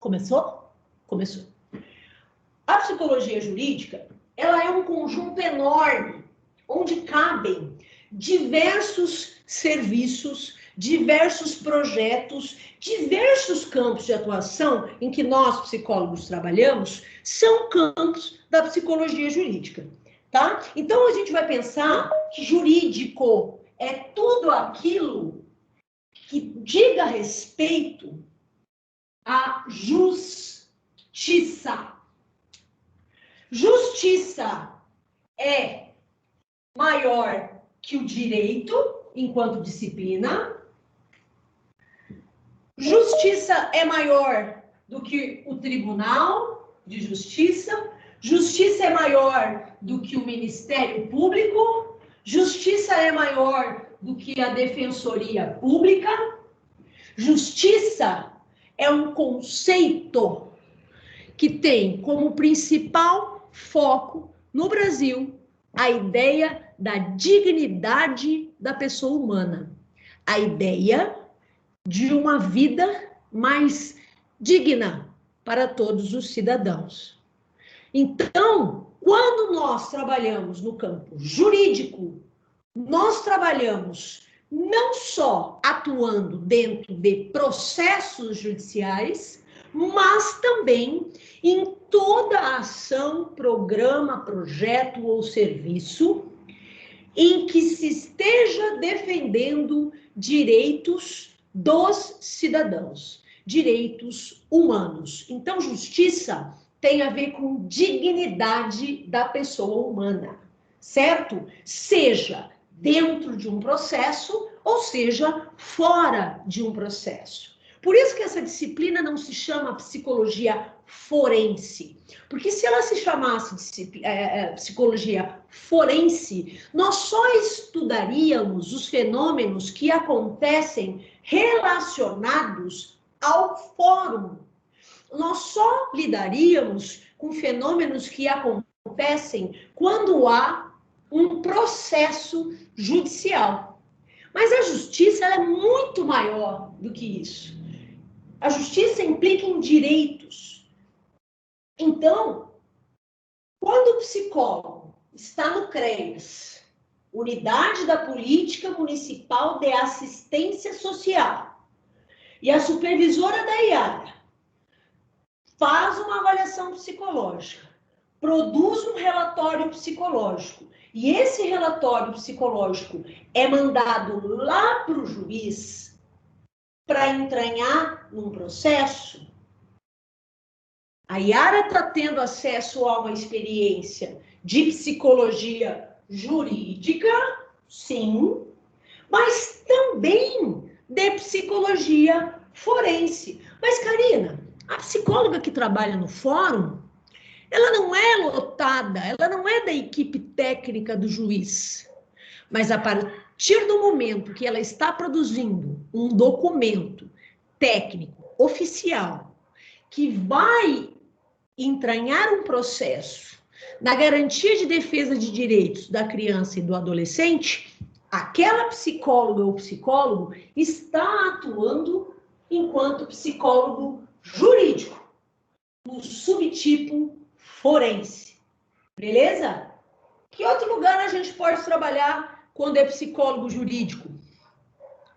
Começou? Começou. A psicologia jurídica, ela é um conjunto enorme, onde cabem diversos serviços, diversos projetos, diversos campos de atuação em que nós, psicólogos, trabalhamos, são campos da psicologia jurídica, tá? Então, a gente vai pensar que jurídico é tudo aquilo que diga respeito à justiça. Justiça é maior que o direito enquanto disciplina. Justiça é maior do que o Tribunal de Justiça. Justiça é maior do que o Ministério Público. Justiça é maior do que a Defensoria Pública. Justiça é um conceito que tem como principal foco no Brasil a ideia da dignidade da pessoa humana, a ideia de uma vida mais digna para todos os cidadãos. Então, quando nós trabalhamos no campo jurídico, nós trabalhamos não só atuando dentro de processos judiciais, mas também em toda ação, programa, projeto ou serviço em que se esteja defendendo direitos dos cidadãos, direitos humanos. Então, justiça tem a ver com dignidade da pessoa humana, certo? Seja dentro de um processo, ou seja, fora de um processo. Por isso que essa disciplina não se chama psicologia forense, porque se ela se chamasse psicologia forense, nós só estudaríamos os fenômenos que acontecem relacionados ao fórum. Nós só lidaríamos com fenômenos que acontecem quando há um processo judicial. Mas a justiça ela é muito maior do que isso. A justiça implica em direitos. Então, quando o psicólogo está no CREAS, Unidade da Política Municipal de Assistência Social, e a supervisora da IARA faz uma avaliação psicológica, produz um relatório psicológico, e esse relatório psicológico é mandado lá para o juiz para entranhar num processo, a IARA está tendo acesso a uma experiência de psicologia jurídica, sim, mas também de psicologia forense. Mas, Karina, a psicóloga que trabalha no fórum, ela não é lotada, ela não é da equipe técnica do juiz. Mas a partir do momento que ela está produzindo um documento técnico, oficial, que vai entranhar um processo na garantia de defesa de direitos da criança e do adolescente, aquela psicóloga ou psicólogo está atuando enquanto psicólogo jurídico, no subtipo forense. Beleza? Que outro lugar a gente pode trabalhar quando é psicólogo jurídico?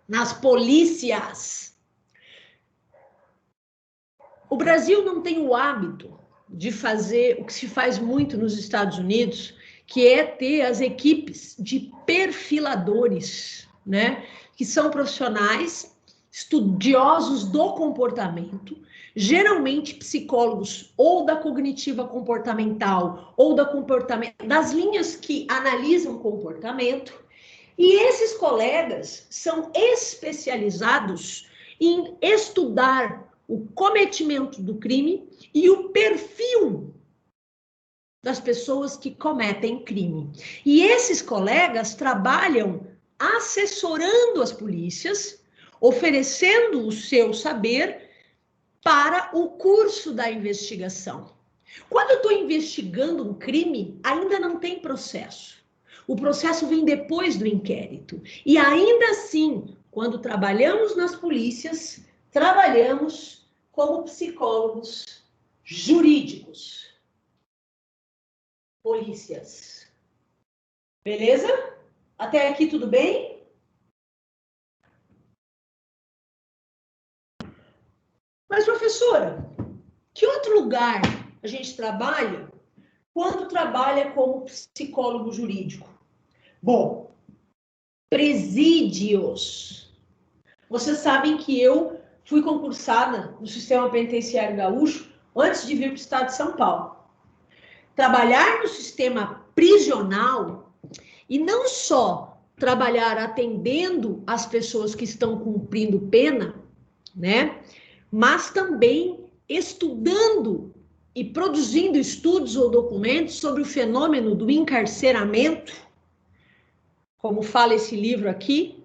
Nas polícias. O Brasil não tem o hábito de fazer o que se faz muito nos Estados Unidos, que é ter as equipes de perfiladores, né? Que são profissionais estudiosos do comportamento, geralmente psicólogos ou da cognitiva comportamental ou da das linhas que analisam comportamento, e esses colegas são especializados em estudar o cometimento do crime e o perfil das pessoas que cometem crime. E esses colegas trabalham assessorando as polícias, oferecendo o seu saber para o curso da investigação. Quando eu estou investigando um crime, ainda não tem processo. O processo vem depois do inquérito. E ainda assim, quando trabalhamos nas polícias, trabalhamos como psicólogos jurídicos. Polícias. Beleza? Até aqui tudo bem? Mas, professora, que outro lugar a gente trabalha quando trabalha como psicólogo jurídico? Bom, presídios. Vocês sabem que eu fui concursada no Sistema Penitenciário Gaúcho antes de vir para o estado de São Paulo. Trabalhar no sistema prisional e não só trabalhar atendendo as pessoas que estão cumprindo pena, né? Mas também estudando e produzindo estudos ou documentos sobre o fenômeno do encarceramento, como fala esse livro aqui,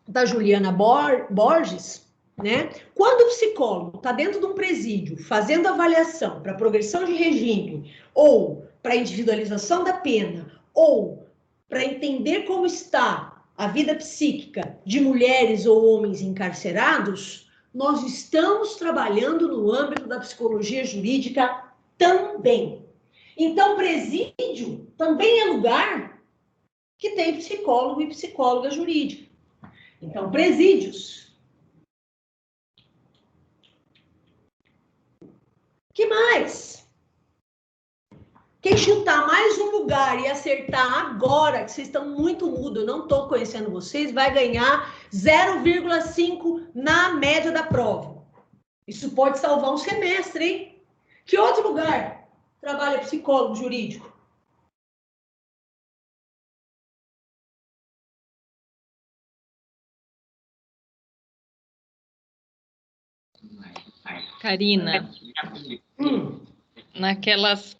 da Juliana Borges, né? Quando o psicólogo está dentro de um presídio, fazendo avaliação para progressão de regime, ou para individualização da pena, ou para entender como está a vida psíquica de mulheres ou homens encarcerados, nós estamos trabalhando no âmbito da psicologia jurídica também. Então, presídio também é lugar que tem psicólogo e psicóloga jurídica. Então, presídios. Que mais? Quem chutar mais um lugar e acertar agora, que vocês estão muito mudos, eu não estou conhecendo vocês, vai ganhar 0,5 na média da prova. Isso pode salvar um semestre, hein? Que outro lugar trabalha psicólogo jurídico? Karina, naquelas...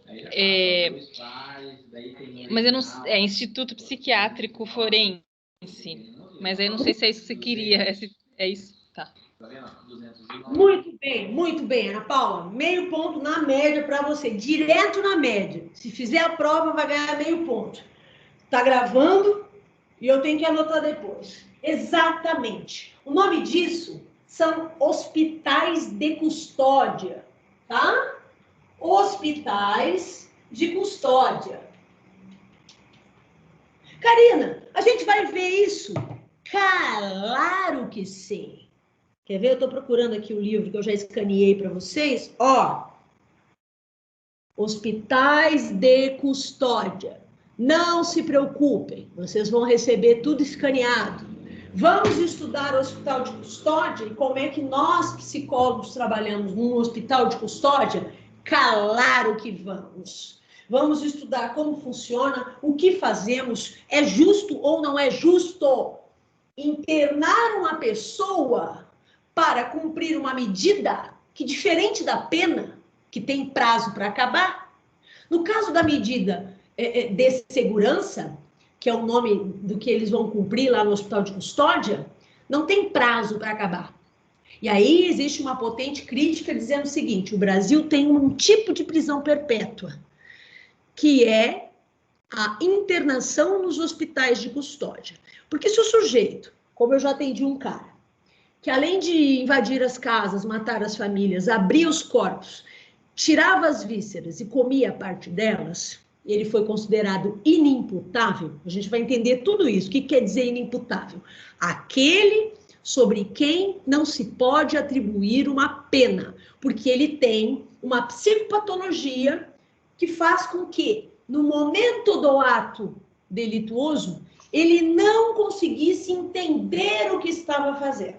mas eu não... É Instituto Psiquiátrico Forense. Mas aí eu não sei se é isso que você queria. É isso? Tá. Muito bem, Ana Paula. Meio ponto na média para você. Direto na média. Se fizer a prova, vai ganhar meio ponto. Tá gravando e eu tenho que anotar depois. Exatamente. O nome disso são hospitais de custódia, tá? Hospitais de custódia. Karina, a gente vai ver isso? Claro que sim. Quer ver? Eu estou procurando aqui o livro que eu já escaneei para vocês. Ó, hospitais de custódia. Não se preocupem, vocês vão receber tudo escaneado. Vamos estudar o hospital de custódia e como é que nós, psicólogos, trabalhamos num hospital de custódia? Claro que vamos. Vamos estudar como funciona, o que fazemos, é justo ou não é justo internar uma pessoa para cumprir uma medida que, diferente da pena, que tem prazo para acabar, no caso da medida de segurança, que é o nome do que eles vão cumprir lá no hospital de custódia, não tem prazo para acabar. E aí existe uma potente crítica dizendo o seguinte: o Brasil tem um tipo de prisão perpétua, que é a internação nos hospitais de custódia. Porque se o sujeito, como eu já atendi um cara, que além de invadir as casas, matar as famílias, abrir os corpos, tirava as vísceras e comia parte delas, ele foi considerado inimputável. A gente vai entender tudo isso. O que quer dizer inimputável? Aquele sobre quem não se pode atribuir uma pena, porque ele tem uma psicopatologia que faz com que, no momento do ato delituoso, ele não conseguisse entender o que estava fazendo.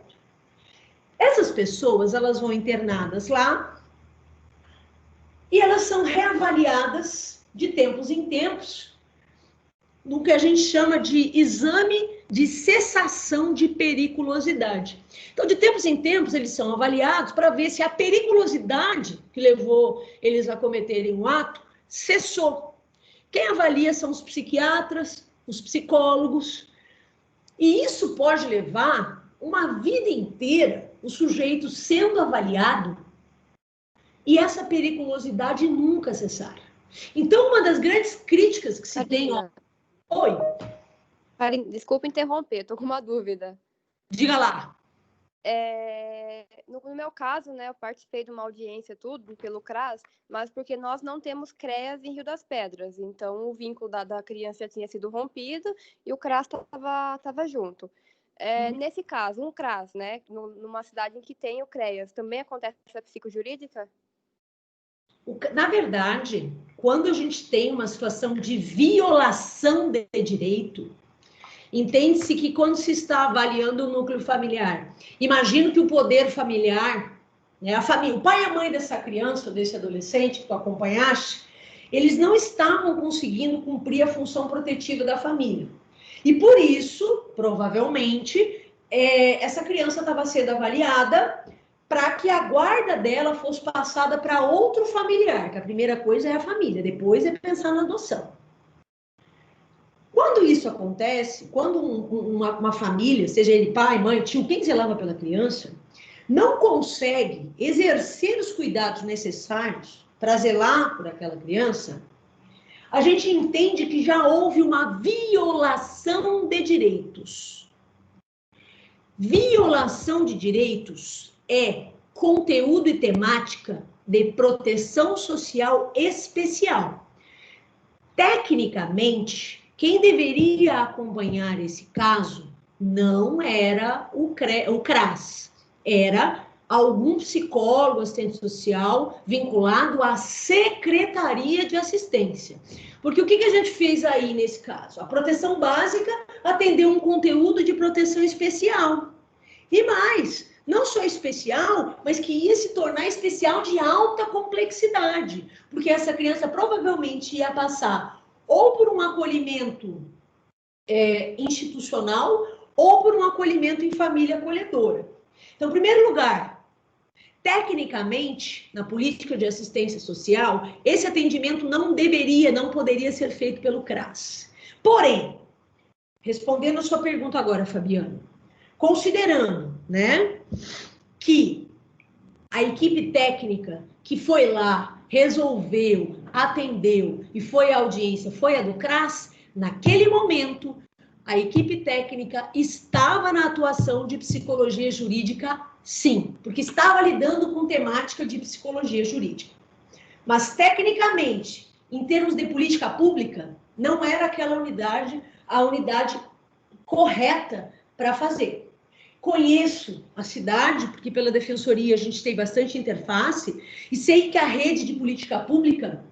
Essas pessoas, elas vão internadas lá e elas são reavaliadas de tempos em tempos no que a gente chama de exame de cessação de periculosidade. Então, de tempos em tempos, eles são avaliados para ver se a periculosidade que levou eles a cometerem um ato cessou. Quem avalia são os psiquiatras, os psicólogos, e isso pode levar uma vida inteira o sujeito sendo avaliado e essa periculosidade nunca cessar. Então, uma das grandes críticas que se tem... Oi? Desculpa interromper, estou com uma dúvida. Diga lá. no meu caso, né, eu participei de uma audiência, tudo, pelo CRAS, mas porque nós não temos CREAS em Rio das Pedras. Então, o vínculo da criança já tinha sido rompido e o CRAS estava junto. Nesse caso, um CRAS, né, numa cidade em que tem o CREAS, também acontece essa psicojurídica? Na verdade, quando a gente tem uma situação de violação de direito, entende-se que quando se está avaliando o núcleo familiar, imagino que o poder familiar, né, a família, o pai e a mãe dessa criança, desse adolescente que tu acompanhaste, eles não estavam conseguindo cumprir a função protetiva da família. E por isso, provavelmente, essa criança estava sendo avaliada para que a guarda dela fosse passada para outro familiar, que a primeira coisa é a família, depois é pensar na adoção. Quando isso acontece, quando uma família, seja ele pai, mãe, tio, quem zelava pela criança, não consegue exercer os cuidados necessários para zelar por aquela criança, a gente entende que já houve uma violação de direitos. Violação de direitos é conteúdo e temática de proteção social especial. Tecnicamente, quem deveria acompanhar esse caso não era o CRAS, era algum psicólogo, assistente social, vinculado à Secretaria de Assistência. Porque o que a gente fez aí nesse caso? A proteção básica atendeu um conteúdo de proteção especial. E mais, não só especial, mas que ia se tornar especial de alta complexidade. Porque essa criança provavelmente ia passar ou por um acolhimento institucional ou por um acolhimento em família acolhedora. Então, em primeiro lugar, tecnicamente, na política de assistência social, esse atendimento não poderia ser feito pelo CRAS. Porém, respondendo a sua pergunta agora, Fabiano, considerando, né, que a equipe técnica que foi lá, resolveu, atendeu e foi à audiência, foi a do CRAS, naquele momento, a equipe técnica estava na atuação de psicologia jurídica, sim, porque estava lidando com temática de psicologia jurídica. Mas, tecnicamente, em termos de política pública, não era aquela unidade a unidade correta para fazer. Conheço a cidade, porque pela defensoria a gente tem bastante interface, e sei que a rede de política pública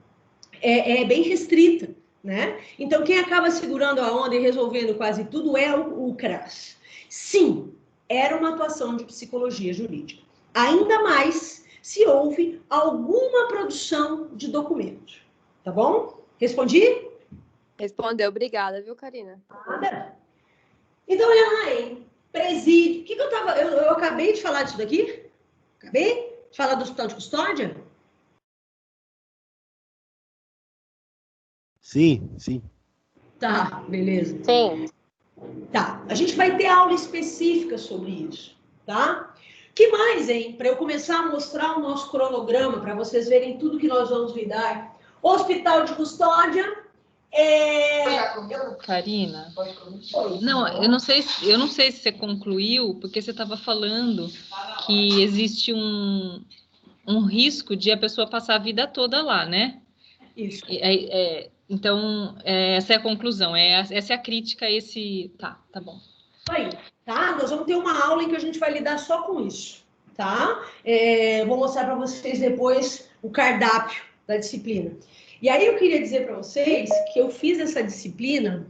é bem restrita, né? Então, quem acaba segurando a onda e resolvendo quase tudo é o CRAS. Sim, era uma atuação de psicologia jurídica. Ainda mais se houve alguma produção de documento. Tá bom? Respondi? Respondeu, obrigada, viu, Karina? Nada. Então, olha lá, hein? Presídio. O que eu tava... Eu acabei de falar disso daqui? Acabei de falar do hospital de custódia? Sim, sim. Tá, beleza. Sim. Tá, a gente vai ter aula específica sobre isso, tá? Que mais, hein? Para eu começar a mostrar o nosso cronograma, para vocês verem tudo que nós vamos lidar. Hospital de custódia. Karina, não, eu não sei se você concluiu, porque você estava falando que existe um risco de a pessoa passar a vida toda lá, né? Isso. Então, essa é a conclusão, essa é a crítica, Tá bom. Aí, tá? Nós vamos ter uma aula em que a gente vai lidar só com isso, tá? Vou mostrar para vocês depois o cardápio da disciplina. E aí eu queria dizer para vocês que eu fiz essa disciplina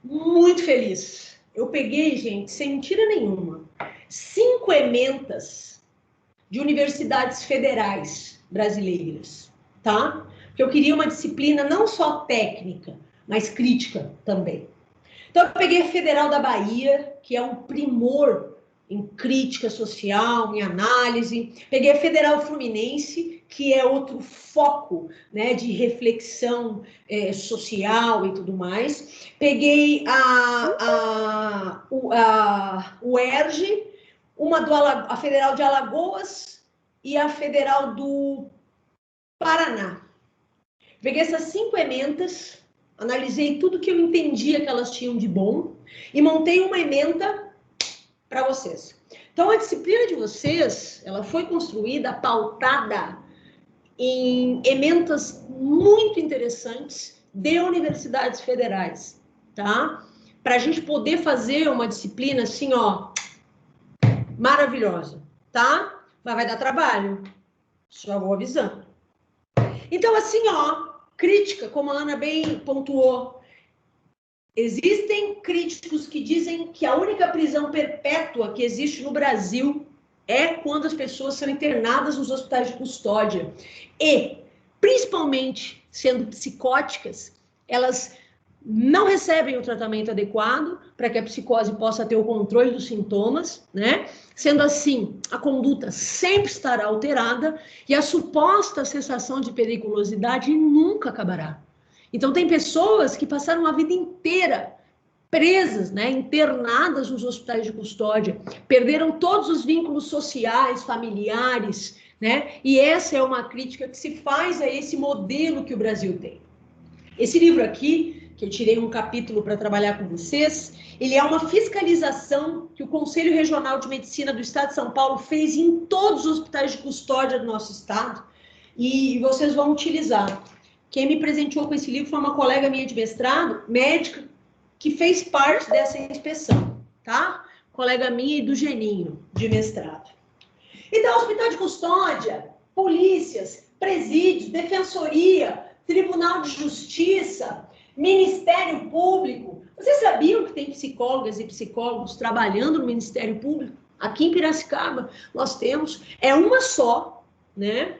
muito feliz. Eu peguei, gente, sem mentira nenhuma, 5 ementas de universidades federais brasileiras, tá? Porque eu queria uma disciplina não só técnica, mas crítica também. Então, eu peguei a Federal da Bahia, que é um primor em crítica social, em análise. Peguei a Federal Fluminense, que é outro foco, né, de reflexão social e tudo mais. Peguei a UERJ, a Federal de Alagoas e a Federal do Paraná. Peguei essas 5 ementas, analisei tudo que eu entendia que elas tinham de bom e montei uma ementa para vocês. Então, a disciplina de vocês, ela foi construída, pautada em emendas muito interessantes de universidades federais, tá? Para a gente poder fazer uma disciplina assim, ó, maravilhosa, tá? Mas vai dar trabalho, só vou avisando. Então, assim, ó, crítica, como a Ana bem pontuou, existem críticos que dizem que a única prisão perpétua que existe no Brasil é quando as pessoas são internadas nos hospitais de custódia. E, principalmente, sendo psicóticas, elas não recebem o tratamento adequado para que a psicose possa ter o controle dos sintomas, né? Sendo assim, a conduta sempre estará alterada e a suposta sensação de periculosidade nunca acabará. Então, tem pessoas que passaram a vida inteira presas, né, internadas nos hospitais de custódia, perderam todos os vínculos sociais, familiares, né? E essa é uma crítica que se faz a esse modelo que o Brasil tem. Esse livro aqui, que eu tirei um capítulo para trabalhar com vocês, ele é uma fiscalização que o Conselho Regional de Medicina do Estado de São Paulo fez em todos os hospitais de custódia do nosso estado, e vocês vão utilizar. Quem me presenteou com esse livro foi uma colega minha de mestrado, médica, que fez parte dessa inspeção, tá? Colega minha e do Geninho, de mestrado. Então, hospital de custódia, polícias, presídios, defensoria, Tribunal de Justiça, Ministério Público. Vocês sabiam que tem psicólogas e psicólogos trabalhando no Ministério Público? Aqui em Piracicaba, nós temos, é uma só, né?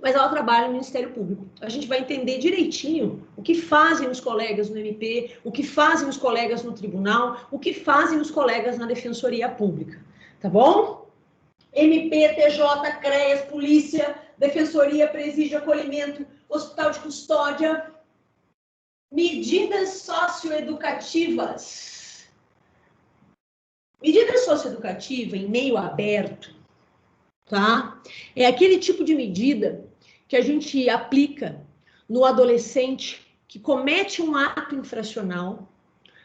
Mas ela trabalha no Ministério Público. A gente vai entender direitinho o que fazem os colegas no MP, o que fazem os colegas no tribunal, o que fazem os colegas na Defensoria Pública, tá bom? MP, TJ, CREAS, Polícia, Defensoria, Presídio, Acolhimento, Hospital de Custódia, medidas socioeducativas. Medida socioeducativa em meio aberto, tá? É aquele tipo de medida que a gente aplica no adolescente que comete um ato infracional,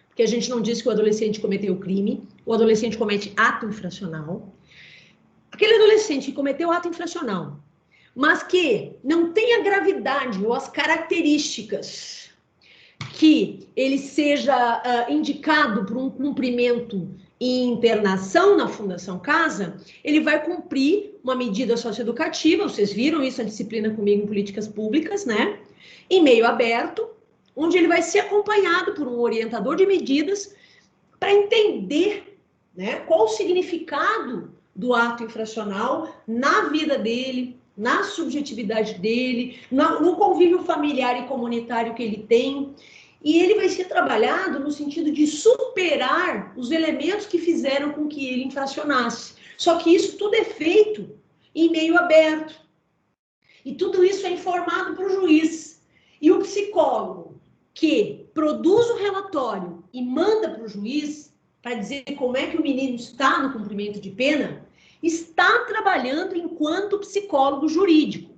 porque a gente não diz que o adolescente cometeu crime, o adolescente comete ato infracional. Aquele adolescente que cometeu ato infracional, mas que não tem a gravidade ou as características que ele seja indicado por um cumprimento e internação na Fundação Casa, ele vai cumprir uma medida socioeducativa, vocês viram isso na disciplina comigo em políticas públicas, né? Em meio aberto, onde ele vai ser acompanhado por um orientador de medidas para entender, né, qual o significado do ato infracional na vida dele, na subjetividade dele, no convívio familiar e comunitário que ele tem. E ele vai ser trabalhado no sentido de superar os elementos que fizeram com que ele infracionasse. Só que isso tudo é feito em meio aberto. E tudo isso é informado para o juiz. E o psicólogo que produz o relatório e manda para o juiz, para dizer como é que o menino está no cumprimento de pena, está trabalhando enquanto psicólogo jurídico.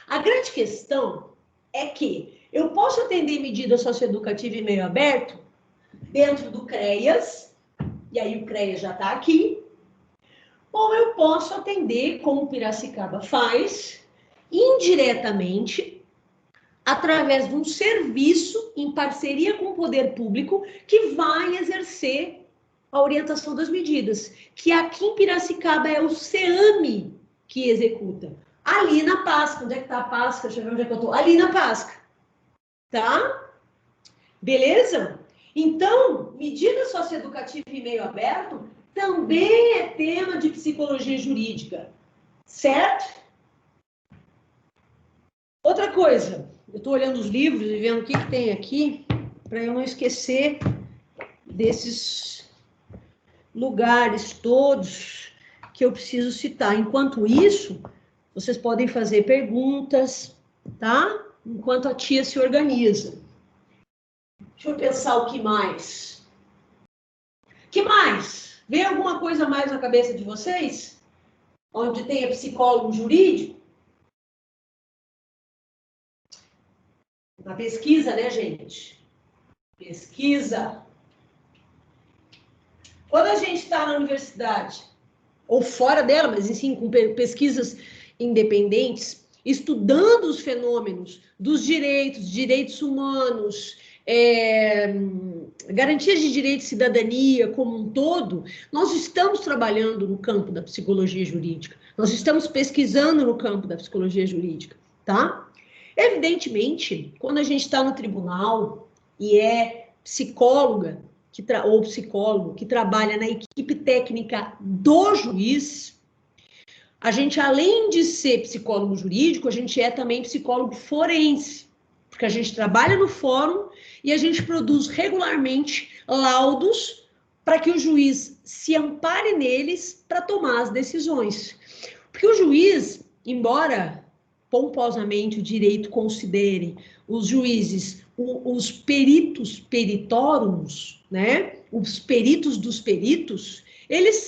A grande questão é que eu posso atender medida socioeducativa em meio aberto dentro do CREAS, e aí o CREAS já está aqui, ou eu posso atender, como o Piracicaba faz, indiretamente, através de um serviço em parceria com o poder público que vai exercer a orientação das medidas, que aqui em Piracicaba é o CEAME que executa. Ali na Pasca, onde é que está a Pasca? Deixa eu ver onde é que eu estou. Ali na Pasca. Tá? Beleza? Então, medida socioeducativa em meio aberto também é tema de psicologia jurídica. Certo? Outra coisa, eu estou olhando os livros e vendo o que tem aqui, para eu não esquecer desses lugares todos que eu preciso citar. Enquanto isso, vocês podem fazer perguntas, tá? Enquanto a tia se organiza. Deixa eu pensar o que mais. Que mais? Vem alguma coisa mais na cabeça de vocês? Onde tenha psicólogo jurídico? Na pesquisa, né, gente? Pesquisa. Quando a gente está na universidade, ou fora dela, mas sim com pesquisas independentes, estudando os fenômenos dos direitos humanos, garantias de direito de cidadania como um todo, nós estamos trabalhando no campo da psicologia jurídica, nós estamos pesquisando no campo da psicologia jurídica, tá? Evidentemente, quando a gente está no tribunal e é psicóloga ou psicólogo que trabalha na equipe técnica do juiz, a gente, além de ser psicólogo jurídico, a gente é também psicólogo forense, porque a gente trabalha no fórum e a gente produz regularmente laudos para que o juiz se ampare neles para tomar as decisões. Porque o juiz, embora pomposamente o direito considere os juízes os peritos peritorums, né? Os peritos dos peritos, eles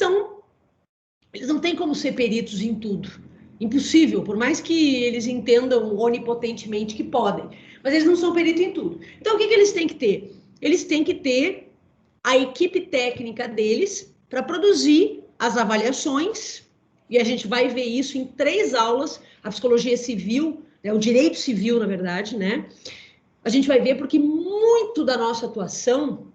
não têm como ser peritos em tudo. Impossível, por mais que eles entendam onipotentemente que podem. Mas eles não são peritos em tudo. Então, o que eles têm que ter? Eles têm que ter a equipe técnica deles para produzir as avaliações, e a gente vai ver isso em 3 aulas, a psicologia civil, né, o direito civil, na verdade, né? A gente vai ver porque muito da nossa atuação,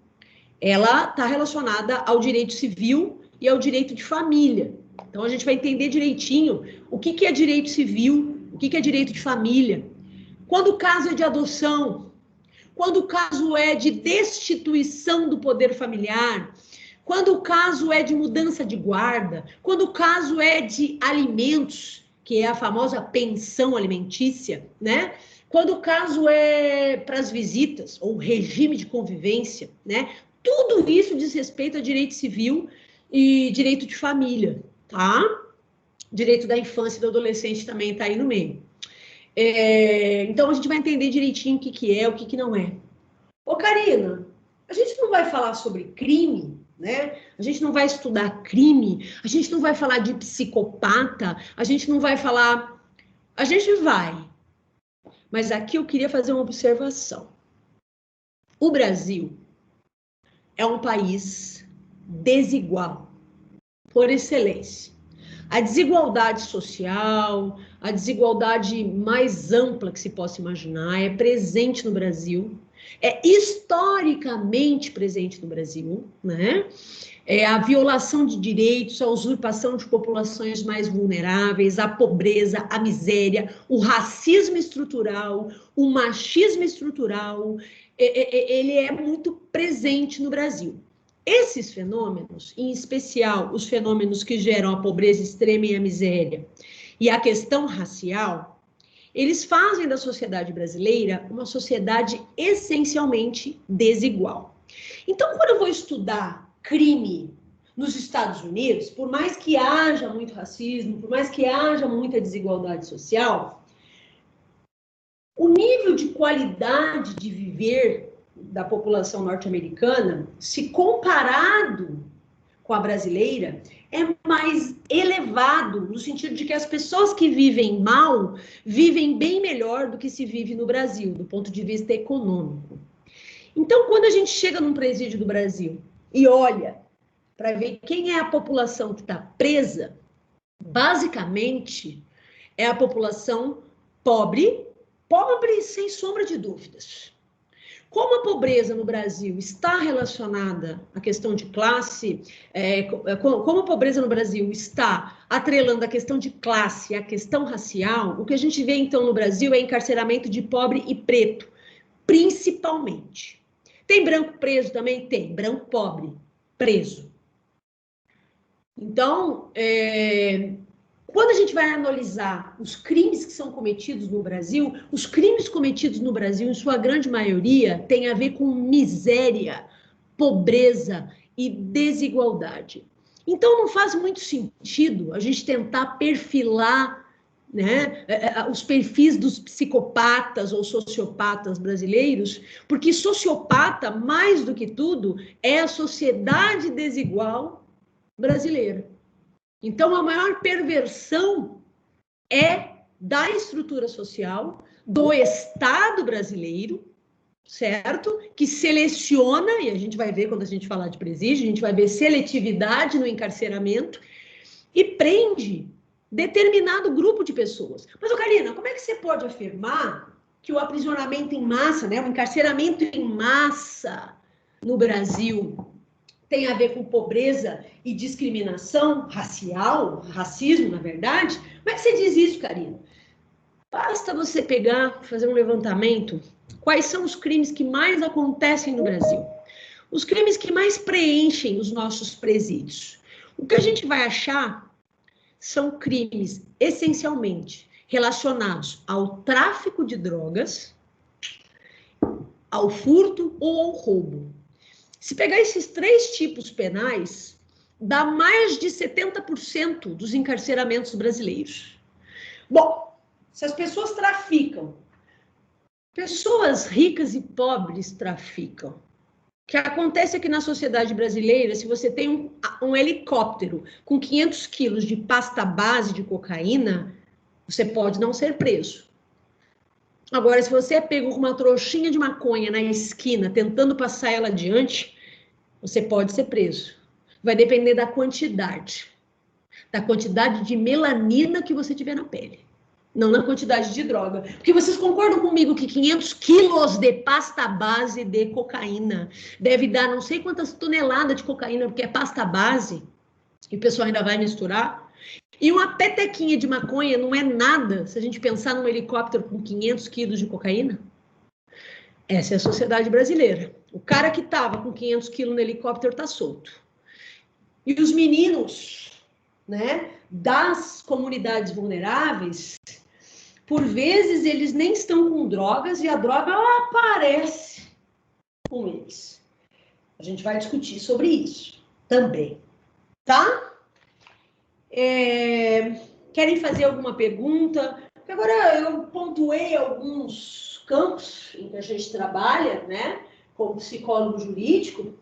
ela está relacionada ao direito civil e ao direito de família. Então, a gente vai entender direitinho o que é direito civil, o que é direito de família. Quando o caso é de adoção, quando o caso é de destituição do poder familiar, quando o caso é de mudança de guarda, quando o caso é de alimentos, que é a famosa pensão alimentícia, né? Quando o caso é para as visitas, ou regime de convivência, né? Tudo isso diz respeito a direito civil e direito de família, tá? Direito da infância e do adolescente também está aí no meio. Então, a gente vai entender direitinho o que é, o que não é. Ô, Karina, a gente não vai falar sobre crime, né? A gente não vai estudar crime, a gente não vai falar de psicopata, a gente não vai falar... A gente vai. Mas aqui eu queria fazer uma observação. O Brasil é um país desigual, por excelência. A desigualdade social, a desigualdade mais ampla que se possa imaginar é presente no Brasil, é historicamente presente no Brasil, né? A violação de direitos, a usurpação de populações mais vulneráveis, a pobreza, a miséria, o racismo estrutural, o machismo estrutural, ele é muito presente no Brasil. Esses fenômenos, em especial os fenômenos que geram a pobreza extrema e a miséria, e a questão racial, eles fazem da sociedade brasileira uma sociedade essencialmente desigual. Então, quando eu vou estudar crime nos Estados Unidos, por mais que haja muito racismo, por mais que haja muita desigualdade social, o nível de qualidade de viver da população norte-americana, se comparado com a brasileira, é mais elevado, no sentido de que as pessoas que vivem mal, vivem bem melhor do que se vive no Brasil, do ponto de vista econômico. Então, quando a gente chega num presídio do Brasil e olha para ver quem é a população que está presa, basicamente é a população pobre sem sombra de dúvidas. Como a pobreza no Brasil está relacionada à questão de classe, como a pobreza no Brasil está atrelando a questão de classe e a questão racial, o que a gente vê então no Brasil é encarceramento de pobre e preto, principalmente. Tem branco preso também? Tem. Branco pobre preso. Então, quando a gente vai analisar os crimes que são cometidos no Brasil, os crimes cometidos no Brasil, em sua grande maioria, têm a ver com miséria, pobreza e desigualdade. Então, não faz muito sentido a gente tentar perfilar, né, os perfis dos psicopatas ou sociopatas brasileiros, porque sociopata, mais do que tudo, é a sociedade desigual brasileira. Então, a maior perversão é da estrutura social, do Estado brasileiro, certo? Que seleciona, e a gente vai ver quando a gente falar de presídio, a gente vai ver seletividade no encarceramento, e prende determinado grupo de pessoas. Mas, Karina, como é que você pode afirmar que o aprisionamento em massa, né, o encarceramento em massa no Brasil tem a ver com pobreza e discriminação racial, racismo, na verdade? Como é que você diz isso, Karina? Basta você pegar, fazer um levantamento. Quais são os crimes que mais acontecem no Brasil? Os crimes que mais preenchem os nossos presídios. O que a gente vai achar são crimes, essencialmente, relacionados ao tráfico de drogas, ao furto ou ao roubo. Se pegar esses 3 tipos penais, dá mais de 70% dos encarceramentos brasileiros. Bom, se as pessoas traficam, pessoas ricas e pobres traficam. O que acontece é que na sociedade brasileira, se você tem um helicóptero com 500 quilos de pasta base de cocaína, você pode não ser preso. Agora, se você é pego com uma trouxinha de maconha na esquina, tentando passar ela adiante, você pode ser preso. Vai depender da quantidade de melanina que você tiver na pele. Não na quantidade de droga. Porque vocês concordam comigo que 500 quilos de pasta base de cocaína deve dar não sei quantas toneladas de cocaína, porque é pasta base, e o pessoal ainda vai misturar. E uma petequinha de maconha não é nada se a gente pensar num helicóptero com 500 quilos de cocaína. Essa é a sociedade brasileira. O cara que estava com 500 quilos no helicóptero está solto. E os meninos, né, das comunidades vulneráveis, por vezes eles nem estão com drogas e a droga aparece com eles. A gente vai discutir sobre isso também, tá? Querem fazer alguma pergunta? Porque agora eu pontuei alguns campos em que a gente trabalha, né, como psicólogo jurídico,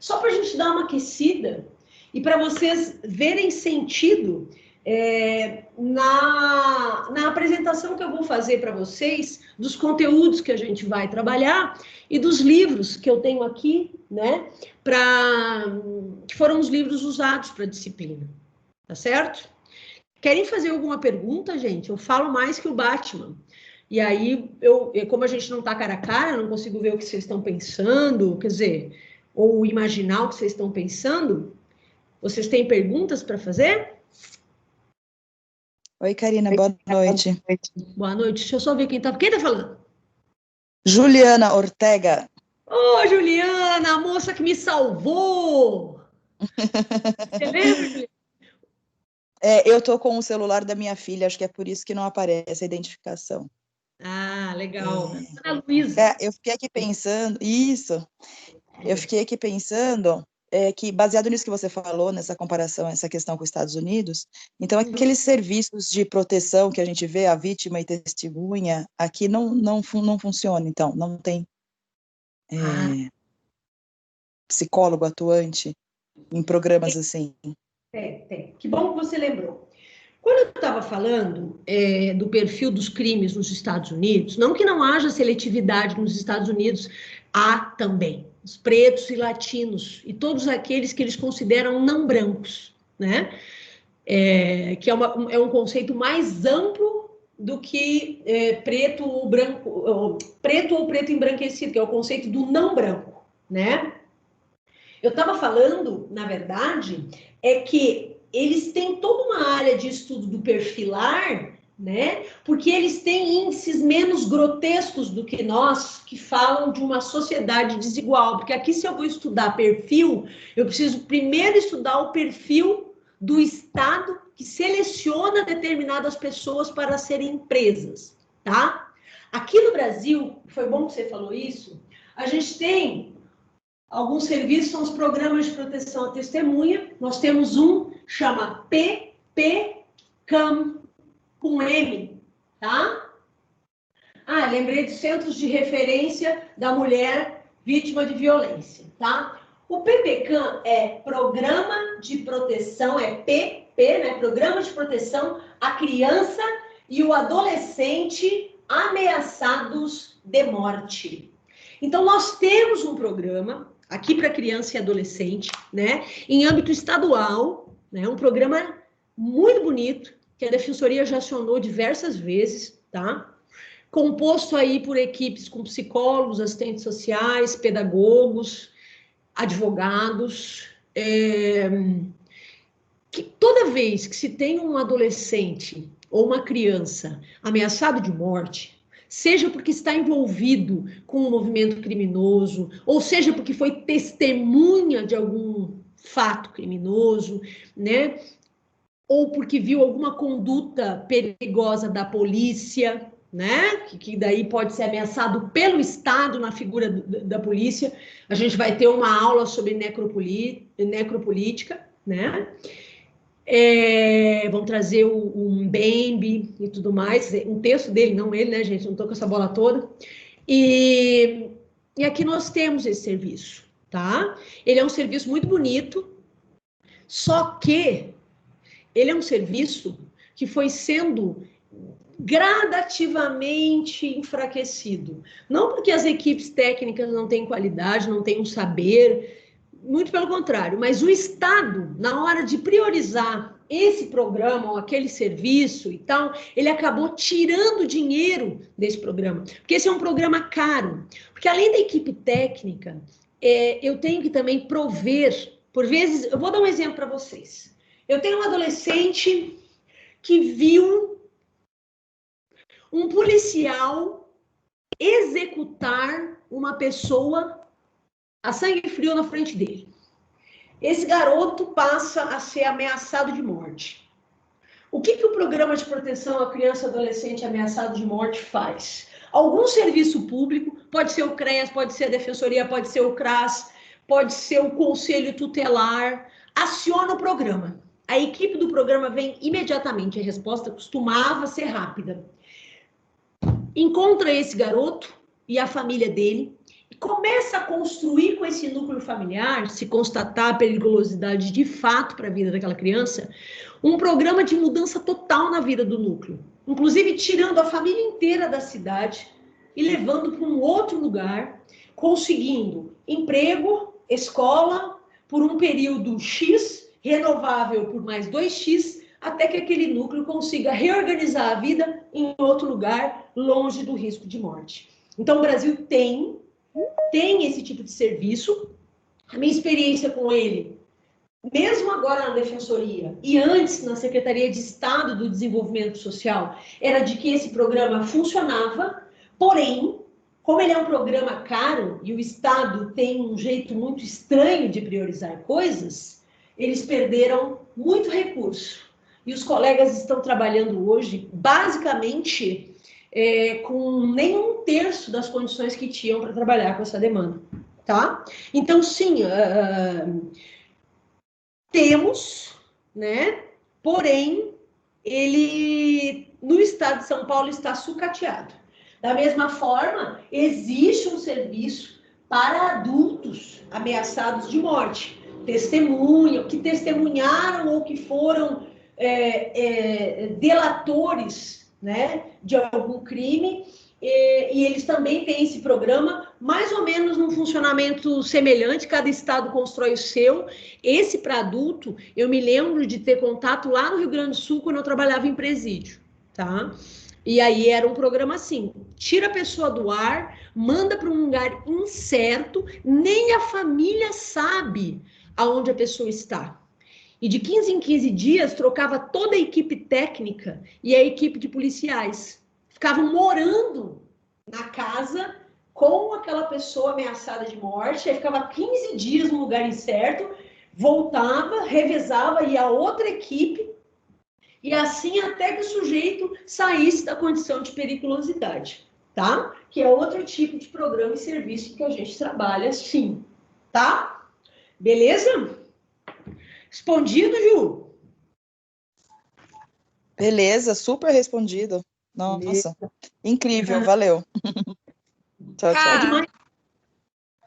só para a gente dar uma aquecida e para vocês verem sentido na apresentação que eu vou fazer para vocês, dos conteúdos que a gente vai trabalhar e dos livros que eu tenho aqui, né, que foram os livros usados para a disciplina, tá certo? Querem fazer alguma pergunta, gente? Eu falo mais que o Batman. E aí, como a gente não está cara a cara, eu não consigo ver o que vocês estão pensando, quer dizer, ou imaginar o que vocês estão pensando. Vocês têm perguntas para fazer? Oi, Karina, boa noite. Boa noite. Deixa eu só ver quem tá falando. Juliana Ortega. Ô, Juliana, a moça que me salvou. Você lembra, Juliana? Eu tô com o celular da minha filha, acho que é por isso que não aparece a identificação. Ah, legal. Ana Luísa. Eu fiquei aqui pensando, que baseado nisso que você falou, nessa comparação, essa questão com os Estados Unidos, então aqueles serviços de proteção que a gente vê, a vítima e testemunha, aqui não funciona, então, não tem psicólogo atuante em programas assim. Tem. Que bom que você lembrou. Quando eu estava falando do perfil dos crimes nos Estados Unidos, não que não haja seletividade nos Estados Unidos, há também os pretos e latinos, e todos aqueles que eles consideram não brancos, né? Que é um conceito mais amplo do que preto ou preto embranquecido, que é o conceito do não branco, né? Eu estava falando, na verdade, que eles têm toda uma área de estudo do perfilar, né? Porque eles têm índices menos grotescos do que nós, que falam de uma sociedade desigual. Porque aqui, se eu vou estudar perfil, eu preciso primeiro estudar o perfil do Estado que seleciona determinadas pessoas para serem presas, tá? Aqui no Brasil, foi bom que você falou isso, a gente tem alguns serviços, são os programas de proteção à testemunha. Nós temos um, chama PPCAM, com M, tá? Lembrei dos Centros de Referência da Mulher Vítima de Violência, tá? O PPCAM é Programa de Proteção, né? Programa de Proteção à Criança e o Adolescente Ameaçados de Morte. Então, nós temos um programa aqui para criança e adolescente, né? Em âmbito estadual, né? Um programa muito bonito, que a Defensoria já acionou diversas vezes, tá? Composto aí por equipes com psicólogos, assistentes sociais, pedagogos, advogados, que toda vez que se tem um adolescente ou uma criança ameaçado de morte, seja porque está envolvido com um movimento criminoso, ou seja porque foi testemunha de algum fato criminoso, né? Ou porque viu alguma conduta perigosa da polícia, né? Que daí pode ser ameaçado pelo Estado na figura da polícia. A gente vai ter uma aula sobre necropolítica, né? Vão trazer um Mbembe e tudo mais, um texto dele, não ele, né, gente? Não estou com essa bola toda. E aqui nós temos esse serviço, tá? Ele é um serviço muito bonito, só que ele é um serviço que foi sendo gradativamente enfraquecido. Não porque as equipes técnicas não têm qualidade, não têm um saber, muito pelo contrário, mas o Estado, na hora de priorizar esse programa ou aquele serviço e tal, ele acabou tirando dinheiro desse programa, porque esse é um programa caro, porque além da equipe técnica, eu tenho que também prover, por vezes, eu vou dar um exemplo para vocês. Eu tenho um adolescente que viu um policial executar uma pessoa a sangue frio na frente dele. Esse garoto passa a ser ameaçado de morte. O que o programa de proteção à criança e adolescente ameaçado de morte faz? Algum serviço público, pode ser o CREAS, pode ser a Defensoria, pode ser o CRAS, pode ser o Conselho Tutelar, aciona o programa. A equipe do programa vem imediatamente, a resposta costumava ser rápida. Encontra esse garoto e a família dele, começa a construir com esse núcleo familiar, se constatar a periculosidade de fato para a vida daquela criança, um programa de mudança total na vida do núcleo. Inclusive tirando a família inteira da cidade e levando para um outro lugar, conseguindo emprego, escola, por um período X, renovável por mais 2X, até que aquele núcleo consiga reorganizar a vida em outro lugar, longe do risco de morte. Então, o Brasil tem esse tipo de serviço. A minha experiência com ele, mesmo agora na Defensoria e antes na Secretaria de Estado do Desenvolvimento Social, era de que esse programa funcionava, porém, como ele é um programa caro e o Estado tem um jeito muito estranho de priorizar coisas, eles perderam muito recurso. E os colegas estão trabalhando hoje, basicamente, com nem 1/3 das condições que tinham para trabalhar com essa demanda, tá? Então, sim, temos, né? Porém, ele, no estado de São Paulo, está sucateado. Da mesma forma, existe um serviço para adultos ameaçados de morte, que testemunharam ou que foram delatores, né, de algum crime, e eles também têm esse programa, mais ou menos num funcionamento semelhante, cada estado constrói o seu. Esse para adulto, eu me lembro de ter contato lá no Rio Grande do Sul, quando eu trabalhava em presídio, tá? E aí era um programa assim, tira a pessoa do ar, manda para um lugar incerto, nem a família sabe aonde a pessoa está. E de 15 em 15 dias, trocava toda a equipe técnica e a equipe de policiais. Ficavam morando na casa com aquela pessoa ameaçada de morte, aí ficava 15 dias no lugar incerto, voltava, revezava, ia a outra equipe, e assim até que o sujeito saísse da condição de periculosidade, tá? Que é outro tipo de programa e serviço que a gente trabalha, sim, tá? Beleza? Respondido, Ju? Beleza, super respondido. Nossa, incrível, valeu. Tchau, tchau. Demais.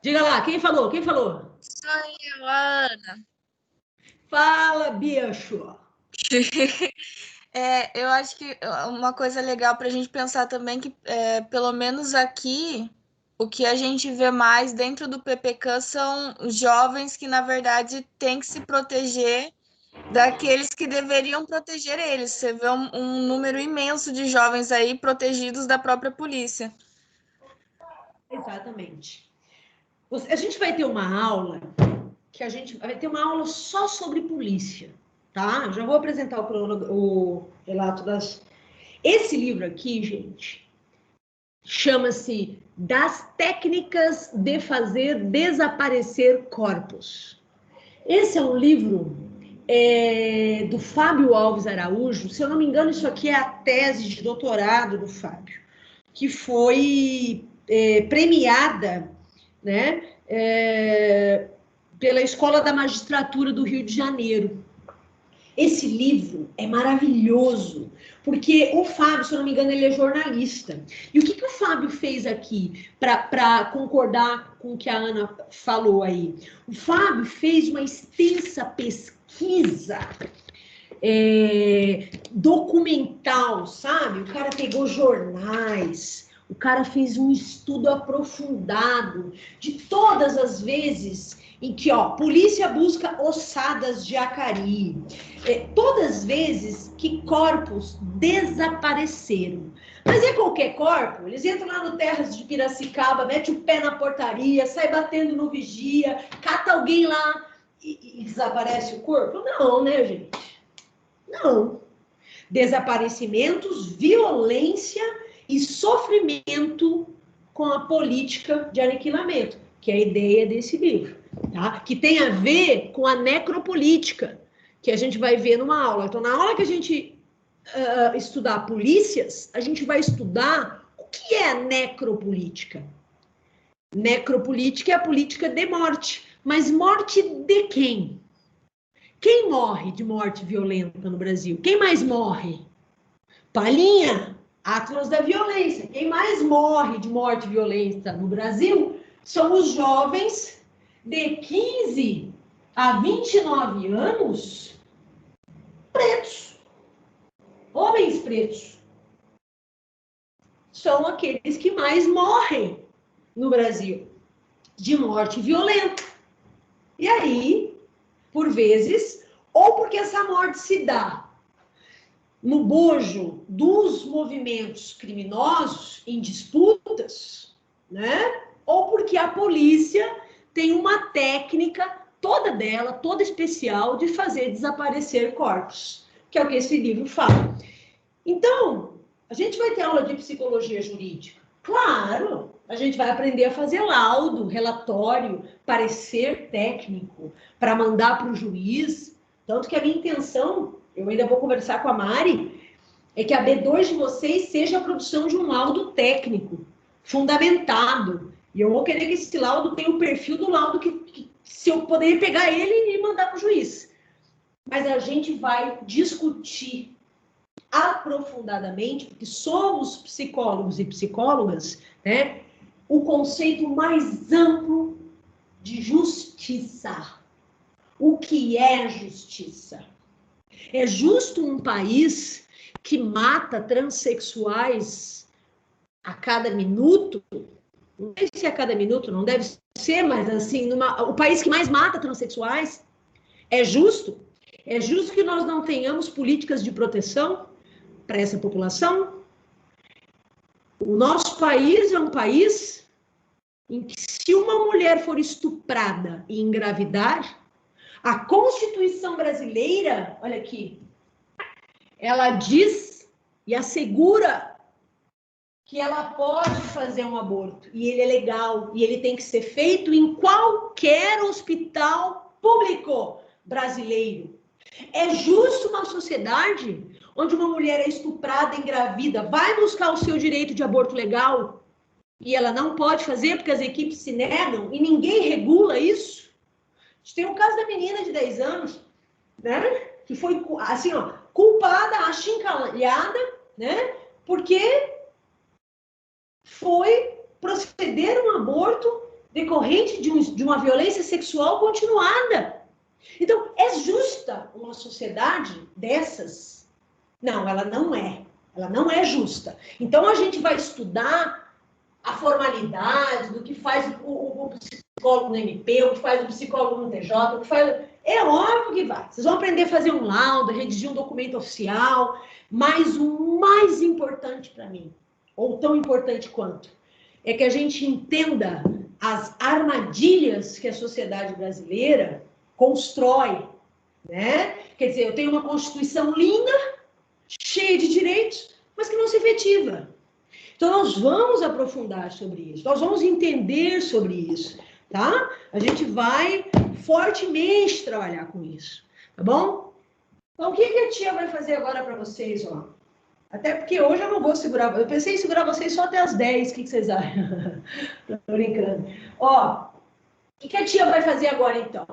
Diga lá, quem falou? Quem falou? Sou eu, a Ana. Fala, bicho. Eu acho que uma coisa legal para a gente pensar também que, pelo menos aqui, o que a gente vê mais dentro do PPCAM são jovens que, na verdade, têm que se proteger daqueles que deveriam proteger eles. Você vê um número imenso de jovens aí protegidos da própria polícia. Exatamente. A gente vai ter uma aula que a gente vai ter uma aula só sobre polícia, tá? Eu já vou apresentar o relato das... Esse livro aqui, gente, chama-se Das Técnicas de Fazer Desaparecer Corpos. Esse é um livro do Fábio Alves Araújo. Se eu não me engano, isso aqui é a tese de doutorado do Fábio, que foi premiada, né, pela Escola da Magistratura do Rio de Janeiro. Esse livro é maravilhoso, porque o Fábio, se eu não me engano, ele é jornalista. E o que o Fábio fez aqui, para concordar com o que a Ana falou aí? O Fábio fez uma extensa pesquisa documental, sabe? O cara pegou jornais, o cara fez um estudo aprofundado de todas as vezes em que, polícia busca ossadas de Acari, todas as vezes que corpos desapareceram. Mas é qualquer corpo? Eles entram lá no Terras de Piracicaba, mete o pé na portaria, sai batendo no vigia, cata alguém lá e desaparece o corpo? Não, né, gente? Não. Desaparecimentos, violência e sofrimento com a política de aniquilamento, que é a ideia desse livro, tá? Que tem a ver com a necropolítica, que a gente vai ver numa aula. Então, na aula que a gente estudar polícias, a gente vai estudar o que é a necropolítica. Necropolítica é a política de morte, mas morte de quem? Quem morre de morte violenta no Brasil? Quem mais morre? Palhinha, Atlas da Violência. Quem mais morre de morte violenta no Brasil são os jovens de 15 a 29 anos pretos. Homens pretos. São aqueles que mais morrem no Brasil de morte violenta. E aí, por vezes, ou porque essa morte se dá no bojo dos movimentos criminosos em disputas, né? Ou porque a polícia tem uma técnica toda especial de fazer desaparecer corpos, que é o que esse livro fala. Então, a gente vai ter aula de psicologia jurídica. Claro, a gente vai aprender a fazer laudo, relatório, parecer técnico, para mandar para o juiz. Tanto que a minha intenção, eu ainda vou conversar com a Mari, é que a B2 de vocês seja a produção de um laudo técnico, fundamentado. E eu vou querer que esse laudo tenha o perfil do laudo que se eu poder pegar ele e mandar para o juiz. Mas a gente vai discutir aprofundadamente, porque somos psicólogos e psicólogas, né? O conceito mais amplo de justiça. O que é justiça? É justo um país que mata transexuais a cada minuto? Não sei se a cada minuto, não deve ser, mas assim, o país que mais mata transexuais? É justo? É justo que nós não tenhamos políticas de proteção para essa população? O nosso país é um país em que, se uma mulher for estuprada e engravidar, a Constituição brasileira, olha aqui, ela diz e assegura que ela pode fazer um aborto, e ele é legal, e ele tem que ser feito em qualquer hospital público brasileiro. É justo uma sociedade onde uma mulher é estuprada, engravida, vai buscar o seu direito de aborto legal e ela não pode fazer porque as equipes se negam e ninguém regula isso? A gente tem o caso da menina de 10 anos, né, que foi, assim, culpada, achincalhada, né, porque foi proceder um aborto decorrente de uma violência sexual continuada. Então, é justa uma sociedade dessas? Não, ela não é. Ela não é justa. Então, a gente vai estudar a formalidade do que faz o psicólogo no MP, o que faz o psicólogo no TJ, o que faz... É óbvio que vai. Vocês vão aprender a fazer um laudo, redigir um documento oficial, mas o mais importante para mim, ou tão importante quanto, é que a gente entenda as armadilhas que a sociedade brasileira constrói, né? Quer dizer, eu tenho uma Constituição linda, cheia de direitos, mas que não se efetiva. Então, nós vamos aprofundar sobre isso, nós vamos entender sobre isso, tá? A gente vai fortemente trabalhar com isso, tá bom? Então, o que a tia vai fazer agora para vocês, ó? Até porque hoje eu não vou segurar, eu pensei em segurar vocês só até as 10, o que vocês acham? Tô brincando. Ó, o que a tia vai fazer agora, então?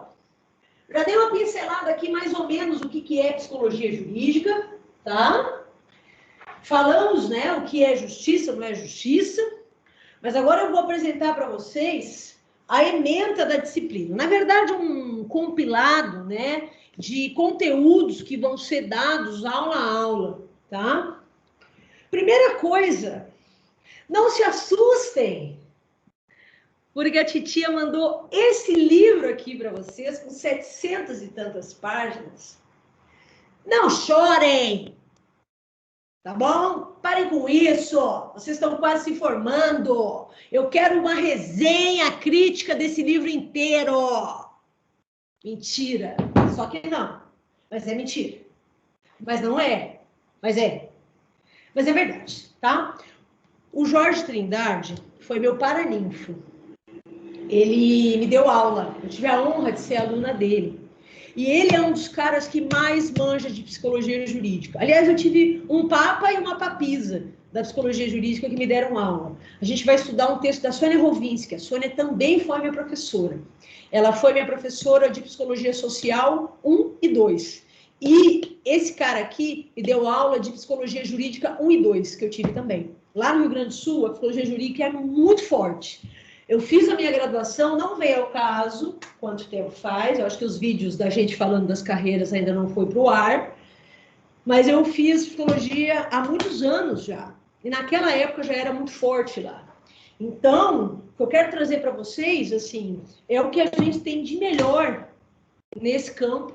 Já dei uma pincelada aqui, mais ou menos, o que é psicologia jurídica, tá? Falamos, né, o que é justiça, não é justiça, mas agora eu vou apresentar para vocês a ementa da disciplina. Na verdade, um compilado, né, de conteúdos que vão ser dados aula a aula, tá? Primeira coisa, não se assustem, porque a titia mandou esse livro aqui para vocês, com 700 e tantas páginas. Não chorem, tá bom? Parem com isso, vocês estão quase se formando. Eu quero uma resenha crítica desse livro inteiro. Mentira, só que não, mas é mentira. Mas não é, mas é. Mas é verdade, tá? O Jorge Trindade foi meu paraninfo. Ele me deu aula, eu tive a honra de ser aluna dele. E ele é um dos caras que mais manja de psicologia jurídica. Aliás, eu tive um papa e uma papisa da psicologia jurídica que me deram aula. A gente vai estudar um texto da Sônia Rovinski. A Sônia também foi minha professora. Ela foi minha professora de psicologia social 1 e 2. E esse cara aqui me deu aula de psicologia jurídica 1 e 2, que eu tive também. Lá no Rio Grande do Sul, a psicologia jurídica é muito forte. Eu fiz a minha graduação, não veio ao caso quanto tempo faz, eu acho que os vídeos da gente falando das carreiras ainda não foi para o ar, mas eu fiz psicologia há muitos anos já, e naquela época já era muito forte lá. Então, o que eu quero trazer para vocês, assim, é o que a gente tem de melhor nesse campo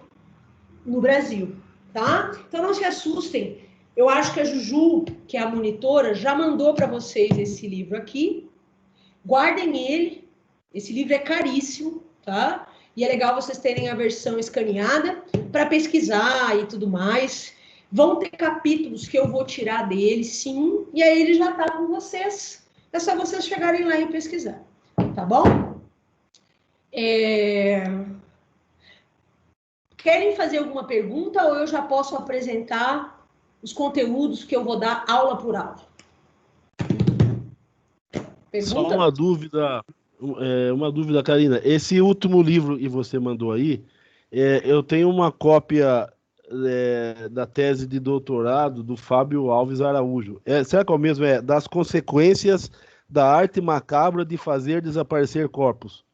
no Brasil, tá? Então não se assustem, eu acho que a Juju, que é a monitora, já mandou para vocês esse livro aqui. Guardem ele, esse livro é caríssimo, tá? E é legal vocês terem a versão escaneada para pesquisar e tudo mais. Vão ter capítulos que eu vou tirar dele, sim, e aí ele já tá com vocês. É só vocês chegarem lá e pesquisar, tá bom? Querem fazer alguma pergunta ou eu já posso apresentar os conteúdos que eu vou dar aula por aula? Pergunta? Só uma dúvida, Karina. Esse último livro que você mandou aí, eu tenho uma cópia da tese de doutorado do Fábio Alves Araújo. Será que é o mesmo? Das consequências da arte macabra de fazer desaparecer corpos.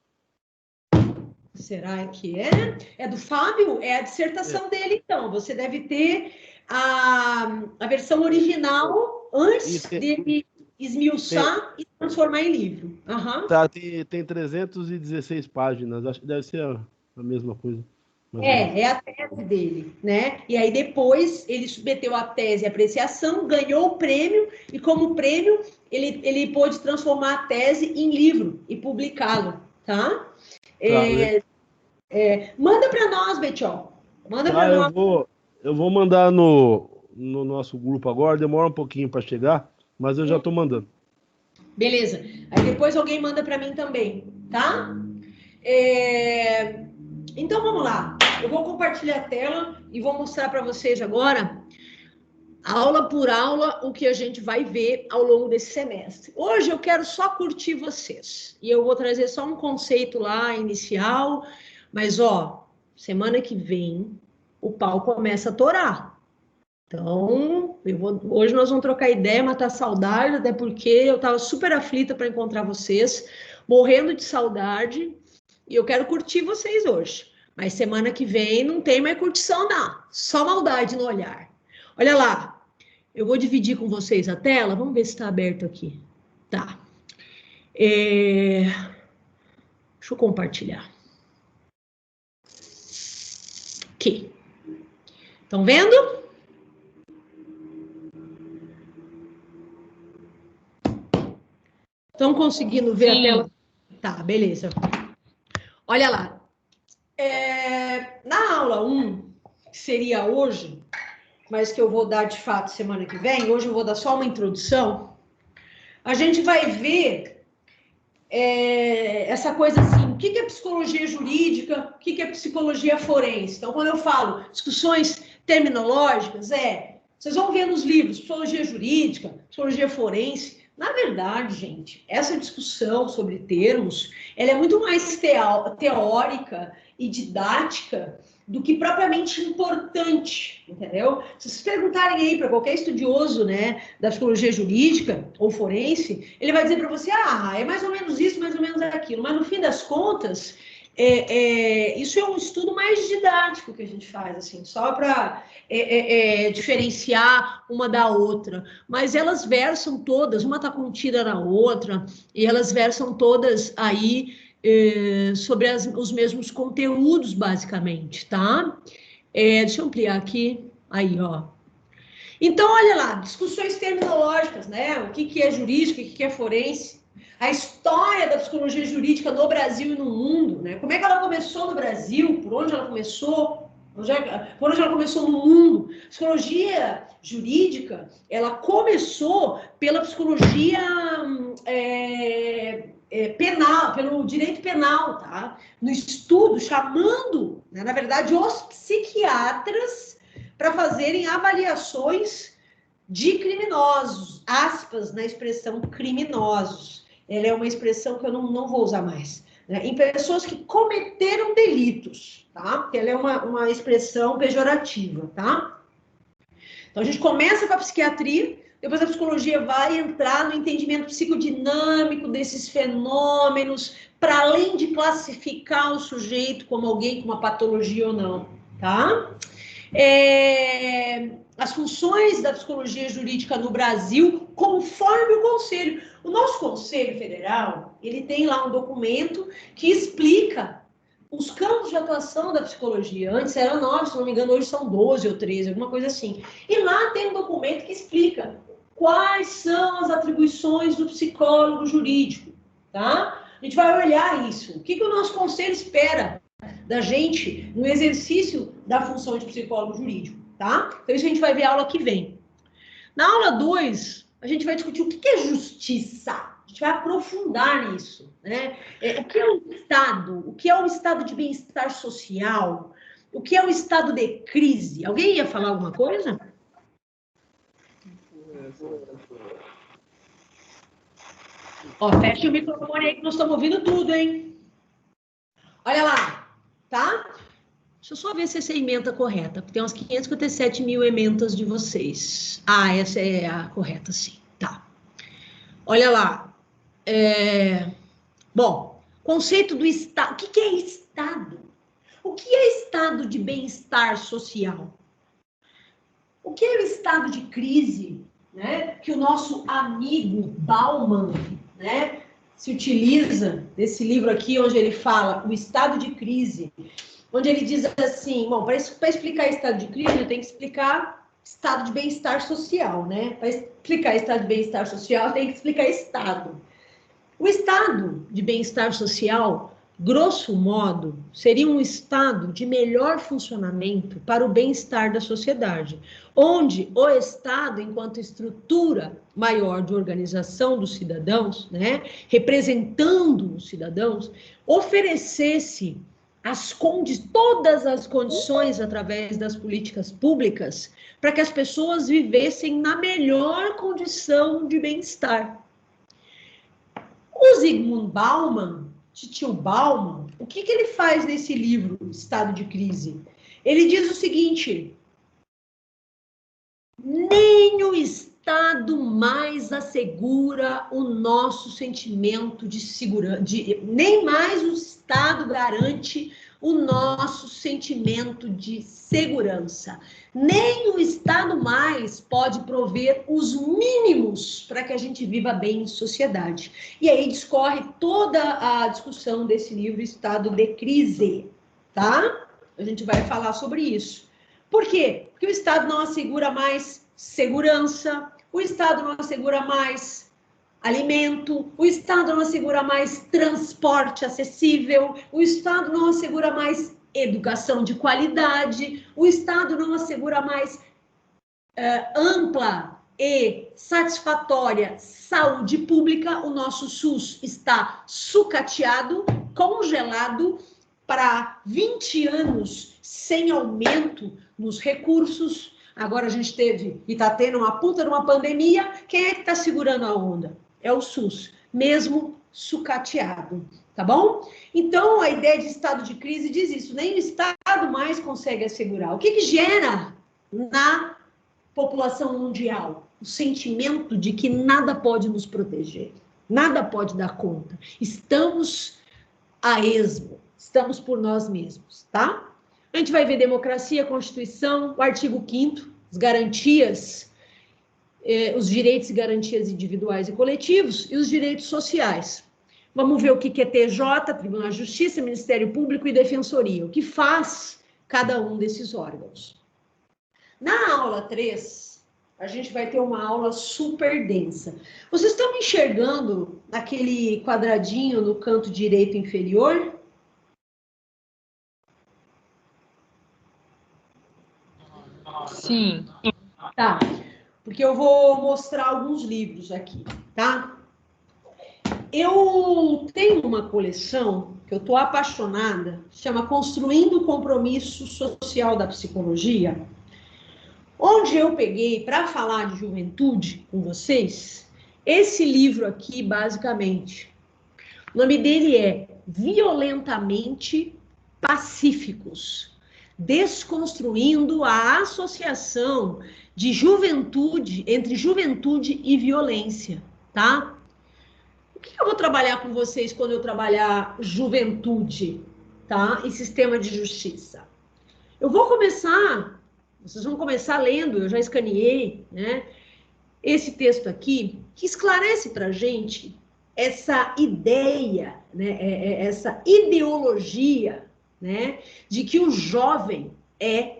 Será que é? É do Fábio? É a dissertação dele, então. Você deve ter a versão original antes dele esmiuçar e transformar em livro. Uhum. Tá, tem 316 páginas. Acho que deve ser a mesma coisa. É a tese dele, né? E aí depois ele submeteu a tese à apreciação, ganhou o prêmio, e como prêmio ele pôde transformar a tese em livro e publicá-lo, tá? Manda para nós, Betiol. Manda para nós. Eu vou mandar no nosso grupo agora, demora um pouquinho para chegar, mas eu já estou mandando. Beleza. Aí depois alguém manda para mim também, tá? Então vamos lá. Eu vou compartilhar a tela e vou mostrar para vocês agora, aula por aula, o que a gente vai ver ao longo desse semestre. Hoje eu quero só curtir vocês. E eu vou trazer só um conceito lá inicial, mas ó, semana que vem o pau começa a torar. Então, hoje nós vamos trocar ideia, matar saudade, até porque eu estava super aflita para encontrar vocês, morrendo de saudade, e eu quero curtir vocês hoje. Mas semana que vem não tem mais curtição, não. Só maldade no olhar. Olha lá, eu vou dividir com vocês a tela, vamos ver se está aberto aqui. Tá. Deixa eu compartilhar. Aqui. Estão vendo? Estão conseguindo ver a tela? Tá, beleza. Olha lá. Na aula 1, que seria hoje, mas que eu vou dar de fato semana que vem, hoje eu vou dar só uma introdução, a gente vai ver essa coisa assim, o que é psicologia jurídica, o que é psicologia forense. Então, quando eu falo discussões terminológicas, vocês vão ver nos livros, psicologia jurídica, psicologia forense. Na verdade, gente, essa discussão sobre termos, ela é muito mais teórica e didática do que propriamente importante, entendeu? Se vocês perguntarem aí para qualquer estudioso, né, da psicologia jurídica ou forense, ele vai dizer para você, é mais ou menos isso, mais ou menos aquilo, mas no fim das contas, isso é um estudo mais didático que a gente faz, assim, só para diferenciar uma da outra, mas elas versam todas, uma está contida na outra, e elas versam todas aí sobre os mesmos conteúdos, basicamente, tá? Deixa eu ampliar aqui, aí, ó. Então, olha lá, discussões terminológicas, né? O que é jurídico, o que é forense, a história da psicologia jurídica no Brasil e no mundo, né? Como é que ela começou no Brasil, por onde ela começou, por onde ela começou no mundo. Psicologia jurídica, ela começou pela psicologia penal, pelo direito penal, tá? No estudo, chamando, né, na verdade, os psiquiatras para fazerem avaliações de criminosos, aspas na expressão criminosos. Ela é uma expressão que eu não vou usar mais. Né? Em pessoas que cometeram delitos, tá? Porque ela é uma expressão pejorativa, tá? Então, a gente começa com a psiquiatria, depois a psicologia vai entrar no entendimento psicodinâmico desses fenômenos, para além de classificar o sujeito como alguém com uma patologia ou não, tá? As funções da psicologia jurídica no Brasil, conforme o Conselho. O nosso Conselho Federal, ele tem lá um documento que explica os campos de atuação da psicologia. Antes eram 9, se não me engano, hoje são 12 ou 13, alguma coisa assim. E lá tem um documento que explica quais são as atribuições do psicólogo jurídico, tá? A gente vai olhar isso. O que o nosso conselho espera da gente no exercício da função de psicólogo jurídico, tá? Então, isso a gente vai ver a aula que vem. Na aula 2, a gente vai discutir o que é justiça. A gente vai aprofundar nisso, né? O que é o Estado? O que é o estado de bem-estar social? O que é o estado de crise? Alguém ia falar alguma coisa? Ó, fecha o microfone aí que nós estamos ouvindo tudo, hein? Olha lá, tá? Deixa eu só ver se essa ementa correta, porque tem umas 557 mil ementas de vocês. Essa é a correta, sim. Tá. Olha lá. Bom, conceito do Estado. O que é Estado? O que é estado de bem-estar social? O que é o estado de crise, né? Que o nosso amigo Bauman, né, se utiliza desse livro aqui, onde ele fala o estado de crise, onde ele diz assim, bom, para explicar estado de crise, eu tenho que explicar estado de bem-estar social, né? Para explicar estado de bem-estar social, eu tenho que explicar estado. O estado de bem-estar social, grosso modo, seria um estado de melhor funcionamento para o bem-estar da sociedade, onde o Estado, enquanto estrutura maior de organização dos cidadãos, né, representando os cidadãos, oferecesse todas as condições através das políticas públicas para que as pessoas vivessem na melhor condição de bem-estar. O Zygmunt Bauman, Titio Bauman, o que ele faz nesse livro, Estado de Crise? Ele diz o seguinte: nem o Estado mais assegura o nosso sentimento de segurança, nem mais o Estado garante o nosso sentimento de segurança. Nem o Estado mais pode prover os mínimos para que a gente viva bem em sociedade. E aí discorre toda a discussão desse livro, Estado de Crise, tá? A gente vai falar sobre isso. Por quê? Porque o Estado não assegura mais segurança, o Estado não assegura mais alimento, o Estado não assegura mais transporte acessível, o Estado não assegura mais educação de qualidade, o Estado não assegura mais ampla e satisfatória saúde pública. O nosso SUS está sucateado, congelado para 20 anos sem aumento nos recursos. Agora a gente teve e está tendo uma puta de uma pandemia. Quem é que está segurando a onda? É o SUS, mesmo sucateado, tá bom? Então, a ideia de estado de crise diz isso, nem o Estado mais consegue assegurar. O que gera na população mundial? O sentimento de que nada pode nos proteger, nada pode dar conta. Estamos a esmo, estamos por nós mesmos, tá? A gente vai ver democracia, Constituição, o artigo 5º, as garantias, os direitos e garantias individuais e coletivos e os direitos sociais. Vamos ver o que é TJ, Tribunal de Justiça, Ministério Público e Defensoria, o que faz cada um desses órgãos. Na aula 3, a gente vai ter uma aula super densa. Vocês estão me enxergando naquele quadradinho no canto direito inferior? Sim. Tá, porque eu vou mostrar alguns livros aqui, tá? Eu tenho uma coleção que eu estou apaixonada, chama Construindo o Compromisso Social da Psicologia, onde eu peguei para falar de juventude com vocês, esse livro aqui, basicamente. O nome dele é Violentamente Pacíficos, desconstruindo a associação de juventude, entre juventude e violência, tá? O que eu vou trabalhar com vocês quando eu trabalhar juventude, tá? E sistema de justiça? Eu vou começar, vocês vão começar lendo, eu já escaneei, né? Esse texto aqui, que esclarece pra gente essa ideia, né? Essa ideologia, né? De que o jovem é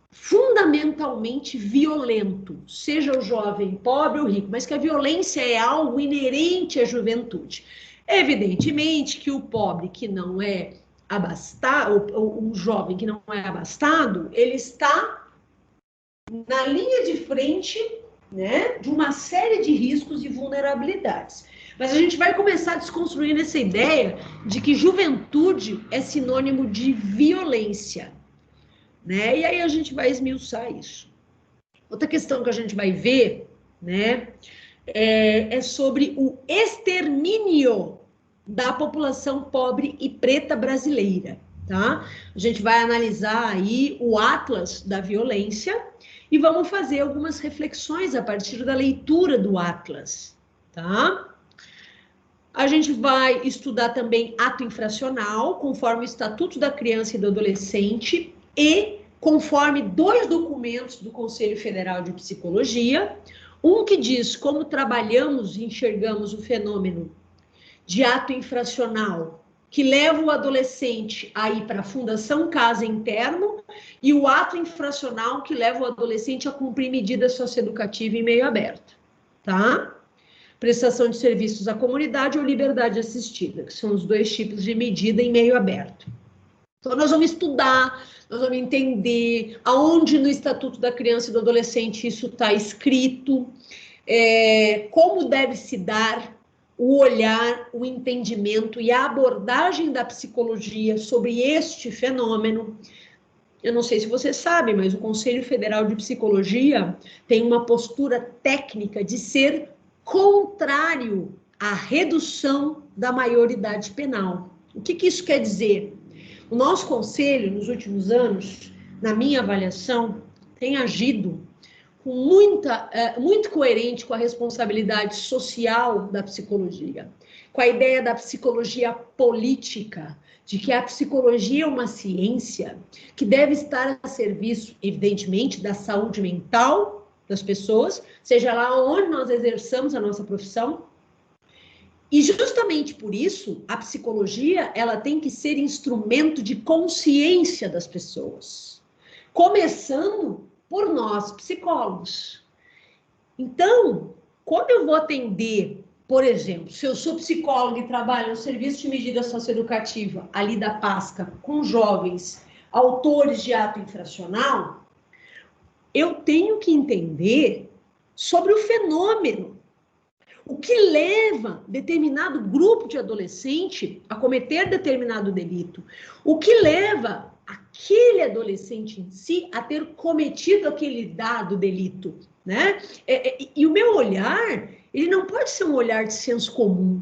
fundamentalmente violento, seja o jovem pobre ou rico, mas que a violência é algo inerente à juventude. Evidentemente que o pobre que não é abastado, ou o jovem que não é abastado, ele está na linha de frente, né, de uma série de riscos e vulnerabilidades. Mas a gente vai começar desconstruindo essa ideia de que juventude é sinônimo de violência, né? E aí a gente vai esmiuçar isso. Outra questão que a gente vai ver, né, é sobre o extermínio da população pobre e preta brasileira, tá? A gente vai analisar aí o Atlas da Violência e vamos fazer algumas reflexões a partir da leitura do Atlas, tá? A gente vai estudar também ato infracional, conforme o Estatuto da Criança e do Adolescente e conforme 2 documentos do Conselho Federal de Psicologia, um que diz como trabalhamos e enxergamos o fenômeno de ato infracional, que leva o adolescente a ir para a Fundação Casa Interno, e o ato infracional que leva o adolescente a cumprir medida socioeducativa em meio aberto, tá? Prestação de serviços à comunidade ou liberdade assistida, que são os 2 tipos de medida em meio aberto. Então, nós vamos estudar, nós vamos entender aonde no Estatuto da Criança e do Adolescente isso está escrito, como deve se dar o olhar, o entendimento e a abordagem da psicologia sobre este fenômeno. Eu não sei se você sabe, mas o Conselho Federal de Psicologia tem uma postura técnica de ser contrário à redução da maioridade penal. O que isso quer dizer? O nosso conselho, nos últimos anos, na minha avaliação, tem agido com muito coerente com a responsabilidade social da psicologia, com a ideia da psicologia política, de que a psicologia é uma ciência que deve estar a serviço, evidentemente, da saúde mental das pessoas, seja lá onde nós exerçamos a nossa profissão, E justamente por isso, a psicologia, ela tem que ser instrumento de consciência das pessoas. Começando por nós, psicólogos. Então, quando eu vou atender, por exemplo, se eu sou psicóloga e trabalho no serviço de medida socioeducativa, ali da PASCA, com jovens autores de ato infracional, eu tenho que entender sobre o fenômeno. O que leva determinado grupo de adolescente a cometer determinado delito? O que leva aquele adolescente em si a ter cometido aquele dado delito, né? E o meu olhar, ele não pode ser um olhar de senso comum,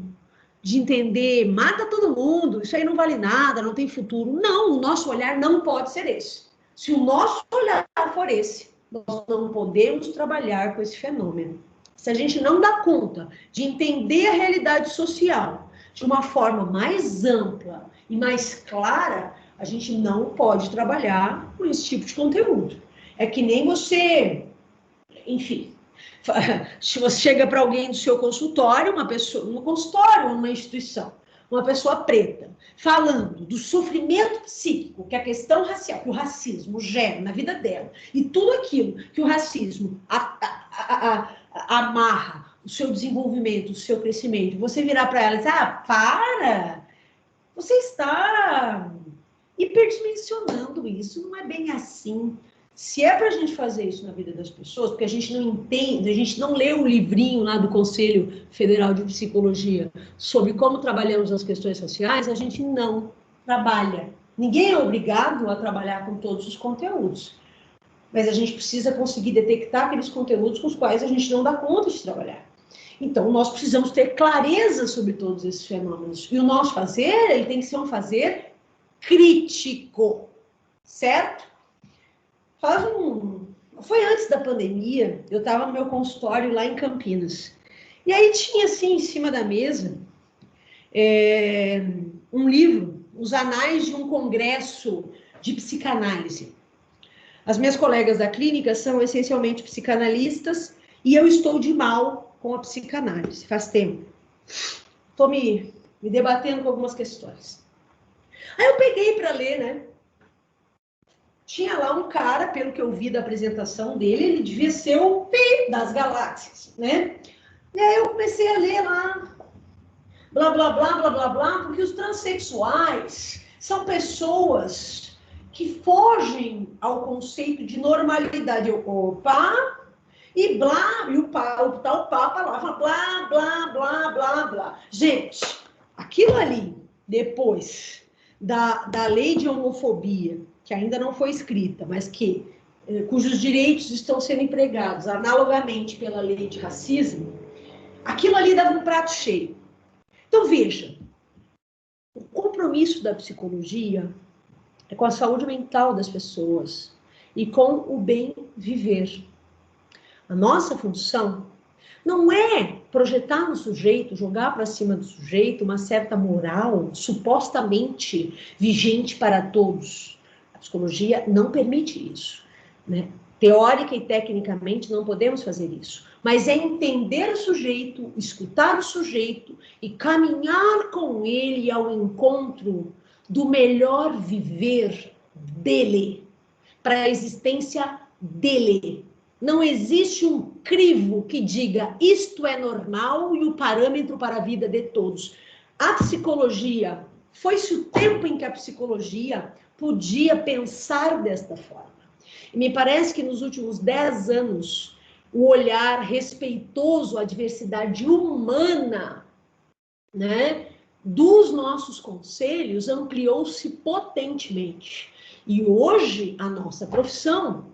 de entender, mata todo mundo, isso aí não vale nada, não tem futuro. Não, o nosso olhar não pode ser esse. Se o nosso olhar for esse, nós não podemos trabalhar com esse fenômeno. Se a gente não dá conta de entender a realidade social de uma forma mais ampla e mais clara, a gente não pode trabalhar com esse tipo de conteúdo. É que nem você, enfim, se você chega para alguém do seu consultório, uma pessoa, no consultório, numa instituição, uma pessoa preta, falando do sofrimento psíquico, que a questão racial, que o racismo gera na vida dela, e tudo aquilo que o racismo amarra o seu desenvolvimento, o seu crescimento, você virar para ela e dizer, para, você está hiperdimensionando isso, não é bem assim. Se é para a gente fazer isso na vida das pessoas, porque a gente não entende, a gente não lê o livrinho lá do Conselho Federal de Psicologia sobre como trabalhamos as questões sociais, a gente não trabalha. Ninguém é obrigado a trabalhar com todos os conteúdos. Mas a gente precisa conseguir detectar aqueles conteúdos com os quais a gente não dá conta de trabalhar. Então, nós precisamos ter clareza sobre todos esses fenômenos. E o nosso fazer, ele tem que ser um fazer crítico, certo? Foi antes da pandemia, eu estava no meu consultório lá em Campinas. E aí tinha, assim, em cima da mesa, um livro, Os Anais de um Congresso de Psicanálise. As minhas colegas da clínica são essencialmente psicanalistas e eu estou de mal com a psicanálise, faz tempo. Estou me debatendo com algumas questões. Aí eu peguei para ler, né? Tinha lá um cara, pelo que eu vi da apresentação dele, ele devia ser o Pi das galáxias, né? E aí eu comecei a ler lá, blá, blá, blá, blá, blá, blá, porque os transexuais são pessoas que fogem ao conceito de normalidade. Opa, e blá, e o tal Papa lá fala blá, blá, blá, blá, blá. Gente, aquilo ali, depois da lei de homofobia, que ainda não foi escrita, mas cujos direitos estão sendo empregados analogamente pela lei de racismo, aquilo ali dava um prato cheio. Então, veja, o compromisso da psicologia é com a saúde mental das pessoas e com o bem viver. A nossa função não é projetar no sujeito, jogar para cima do sujeito uma certa moral supostamente vigente para todos. A psicologia não permite isso, né? Teórica e tecnicamente não podemos fazer isso. Mas é entender o sujeito, escutar o sujeito e caminhar com ele ao encontro do melhor viver dele, para a existência dele. Não existe um crivo que diga isto é normal e o parâmetro para a vida de todos. A psicologia, foi-se o tempo em que a psicologia podia pensar desta forma. E me parece que nos últimos 10 anos, o olhar respeitoso à diversidade humana, né, dos nossos conselhos ampliou-se potentemente. E hoje, a nossa profissão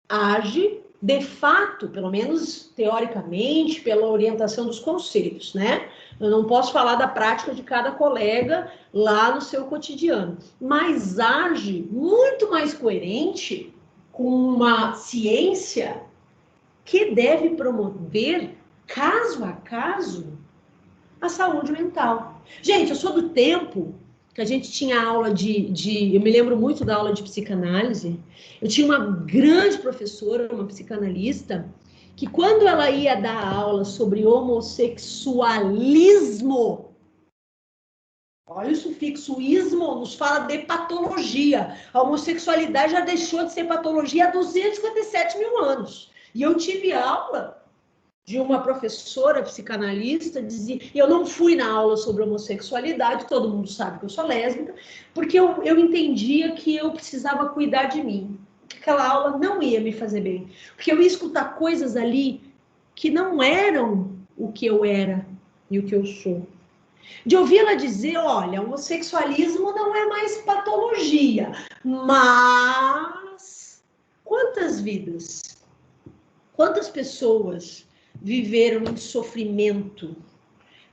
age, de fato, pelo menos teoricamente, pela orientação dos conselhos, né? Eu não posso falar da prática de cada colega lá no seu cotidiano, mas age muito mais coerente com uma ciência que deve promover, caso a caso, a saúde mental. Gente, eu sou do tempo que a gente tinha aula eu me lembro muito da aula de psicanálise. Eu tinha uma grande professora, uma psicanalista, que quando ela ia dar aula sobre homossexualismo, olha o sufixo ismo, nos fala de patologia. A homossexualidade já deixou de ser patologia há 257 mil anos. E eu tive aula de uma professora psicanalista, dizia, eu não fui na aula sobre homossexualidade, todo mundo sabe que eu sou lésbica, porque eu entendia que eu precisava cuidar de mim, que aquela aula não ia me fazer bem, porque eu ia escutar coisas ali que não eram o que eu era e o que eu sou. De ouvi-la dizer, olha, o homossexualismo não é mais patologia, mas quantas vidas, quantas pessoas viveram em sofrimento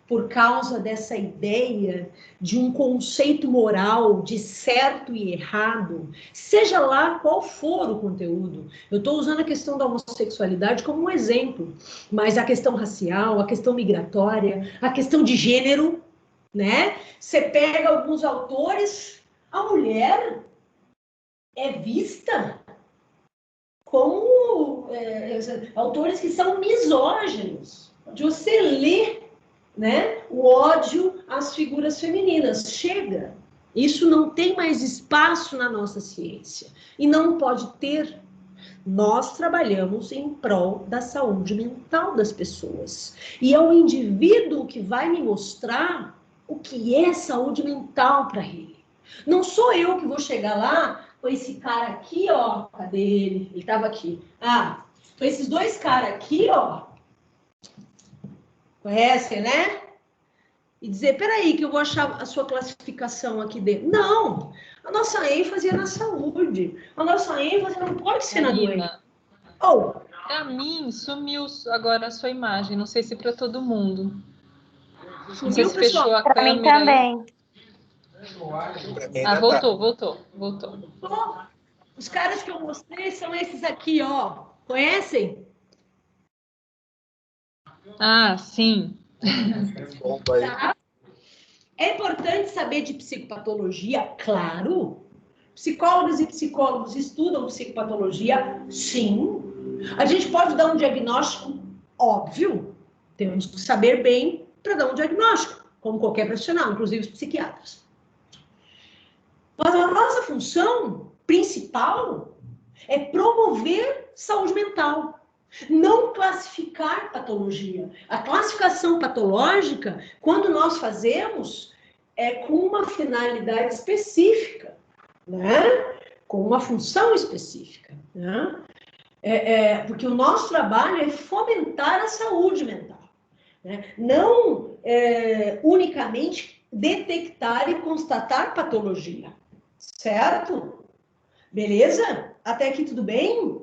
por causa dessa ideia de um conceito moral de certo e errado, seja lá qual for o conteúdo. Eu estou usando a questão da homossexualidade como um exemplo, mas a questão racial, a questão migratória, a questão de gênero, né? Você pega alguns autores, a mulher é vista como autores que são misóginos. De você ler, né, o ódio às figuras femininas. Chega. Isso não tem mais espaço na nossa ciência. E não pode ter. Nós trabalhamos em prol da saúde mental das pessoas. E é o indivíduo que vai me mostrar o que é saúde mental para ele. Não sou eu que vou chegar lá com esse cara aqui, ó. Cadê ele? Ele estava aqui. Ah, com esses dois caras aqui, ó. Conhecem, né? E dizer, peraí, que eu vou achar a sua classificação aqui dentro. Não! A nossa ênfase é na saúde. A nossa ênfase não pode ser na doença. Oh. Para mim, sumiu agora a sua imagem. Não sei se para todo mundo. Não sei se fechou a câmera. Para mim também. Ah, voltou. Oh, os caras que eu mostrei são esses aqui, ó. Conhecem? Ah, sim. Tá? É importante saber de psicopatologia, claro. Psicólogos e psicólogos estudam psicopatologia, sim. A gente pode dar um diagnóstico, óbvio. Temos que saber bem para dar um diagnóstico, como qualquer profissional, inclusive os psiquiatras. Mas a nossa função principal é promover saúde mental. Não classificar patologia. A classificação patológica, quando nós fazemos, é com uma finalidade específica, né? Com uma função específica, né? Porque o nosso trabalho é fomentar a saúde mental, né? Não unicamente detectar e constatar patologia, certo? Beleza? Até aqui tudo bem?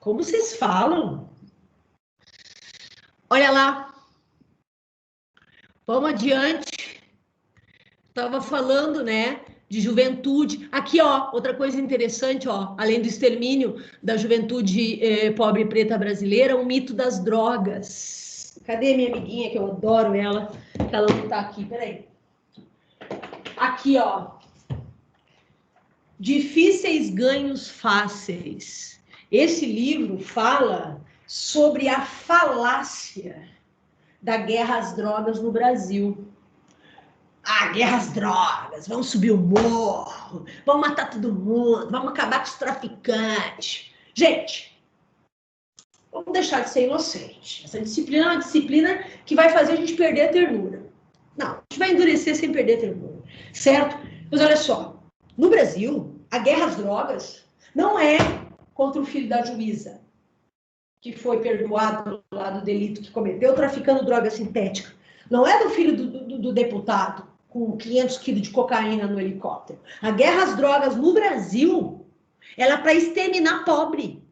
Como vocês falam? Olha lá. Vamos adiante. Estava falando, né, de juventude. Aqui, ó, outra coisa interessante, ó, além do extermínio da juventude pobre e preta brasileira, o mito das drogas. Cadê minha amiguinha, que eu adoro ela? Ela não tá aqui, peraí. Aqui, ó. Difíceis ganhos fáceis. Esse livro fala sobre a falácia da guerra às drogas no Brasil. Ah, guerra às drogas, vamos subir o morro, vamos matar todo mundo, vamos acabar com os traficantes. Gente, vamos deixar de ser inocente. Essa disciplina é uma disciplina que vai fazer a gente perder a ternura. Não, a gente vai endurecer sem perder a ternura, certo? Mas olha só, no Brasil, a guerra às drogas não é contra o filho da juíza, que foi perdoado lá do delito que cometeu, traficando droga sintética. Não é do filho do deputado, com 500 quilos de cocaína no helicóptero. A guerra às drogas no Brasil, ela é para exterminar pobre.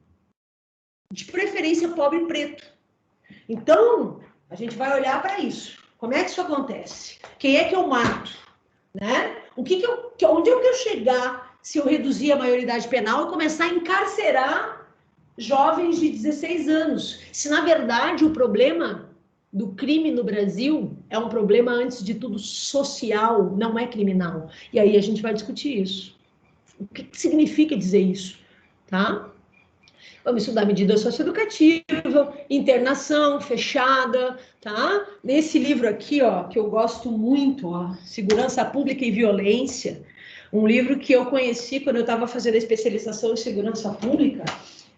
De preferência, pobre preto. Então, a gente vai olhar para isso. Como é que isso acontece? Quem é que eu mato? Né? Onde eu quero chegar se eu reduzir a maioridade penal e começar a encarcerar jovens de 16 anos? Se, na verdade, o problema do crime no Brasil é um problema, antes de tudo, social, não é criminal. E aí a gente vai discutir isso. O que significa dizer isso? Tá? Vamos estudar medida socioeducativa, internação fechada, tá? Nesse livro aqui, ó, que eu gosto muito, ó, Segurança Pública e Violência, um livro que eu conheci quando eu estava fazendo a especialização em segurança pública.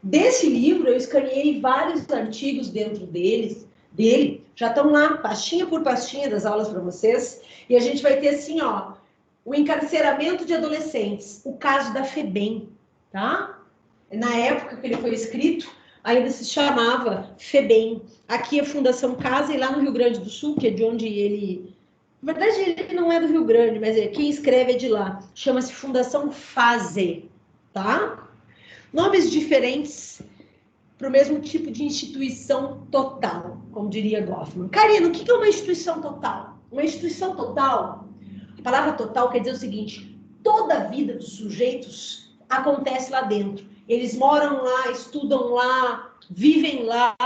Desse livro, eu escaneei vários artigos dentro dele, já estão lá, pastinha por pastinha das aulas para vocês, e a gente vai ter assim, ó, o encarceramento de adolescentes, o caso da FEBEM, tá? Na época que ele foi escrito, ainda se chamava FEBEM. Aqui é a Fundação Casa, e lá no Rio Grande do Sul, que é de onde ele... Na verdade, ele não é do Rio Grande, mas quem escreve é de lá. Chama-se Fundação FASE, tá? Nomes diferentes para o mesmo tipo de instituição total, como diria Goffman. Karina, o que é uma instituição total? Uma instituição total, a palavra total quer dizer o seguinte: toda a vida dos sujeitos acontece lá dentro. Eles moram lá, estudam lá, vivem lá,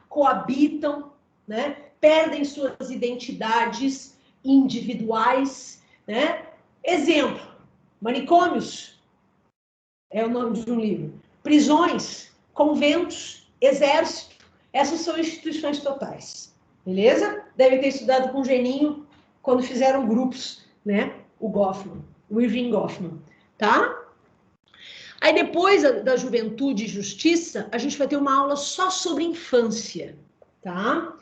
coabitam, né? Perdem suas identidades individuais, né? Exemplo, manicômios, é o nome de um livro. Prisões, conventos, exército, essas são instituições totais, beleza? Devem ter estudado com o Geninho quando fizeram grupos, né? O Goffman, o Irving Goffman, tá? Aí depois da juventude e justiça, a gente vai ter uma aula só sobre infância, tá?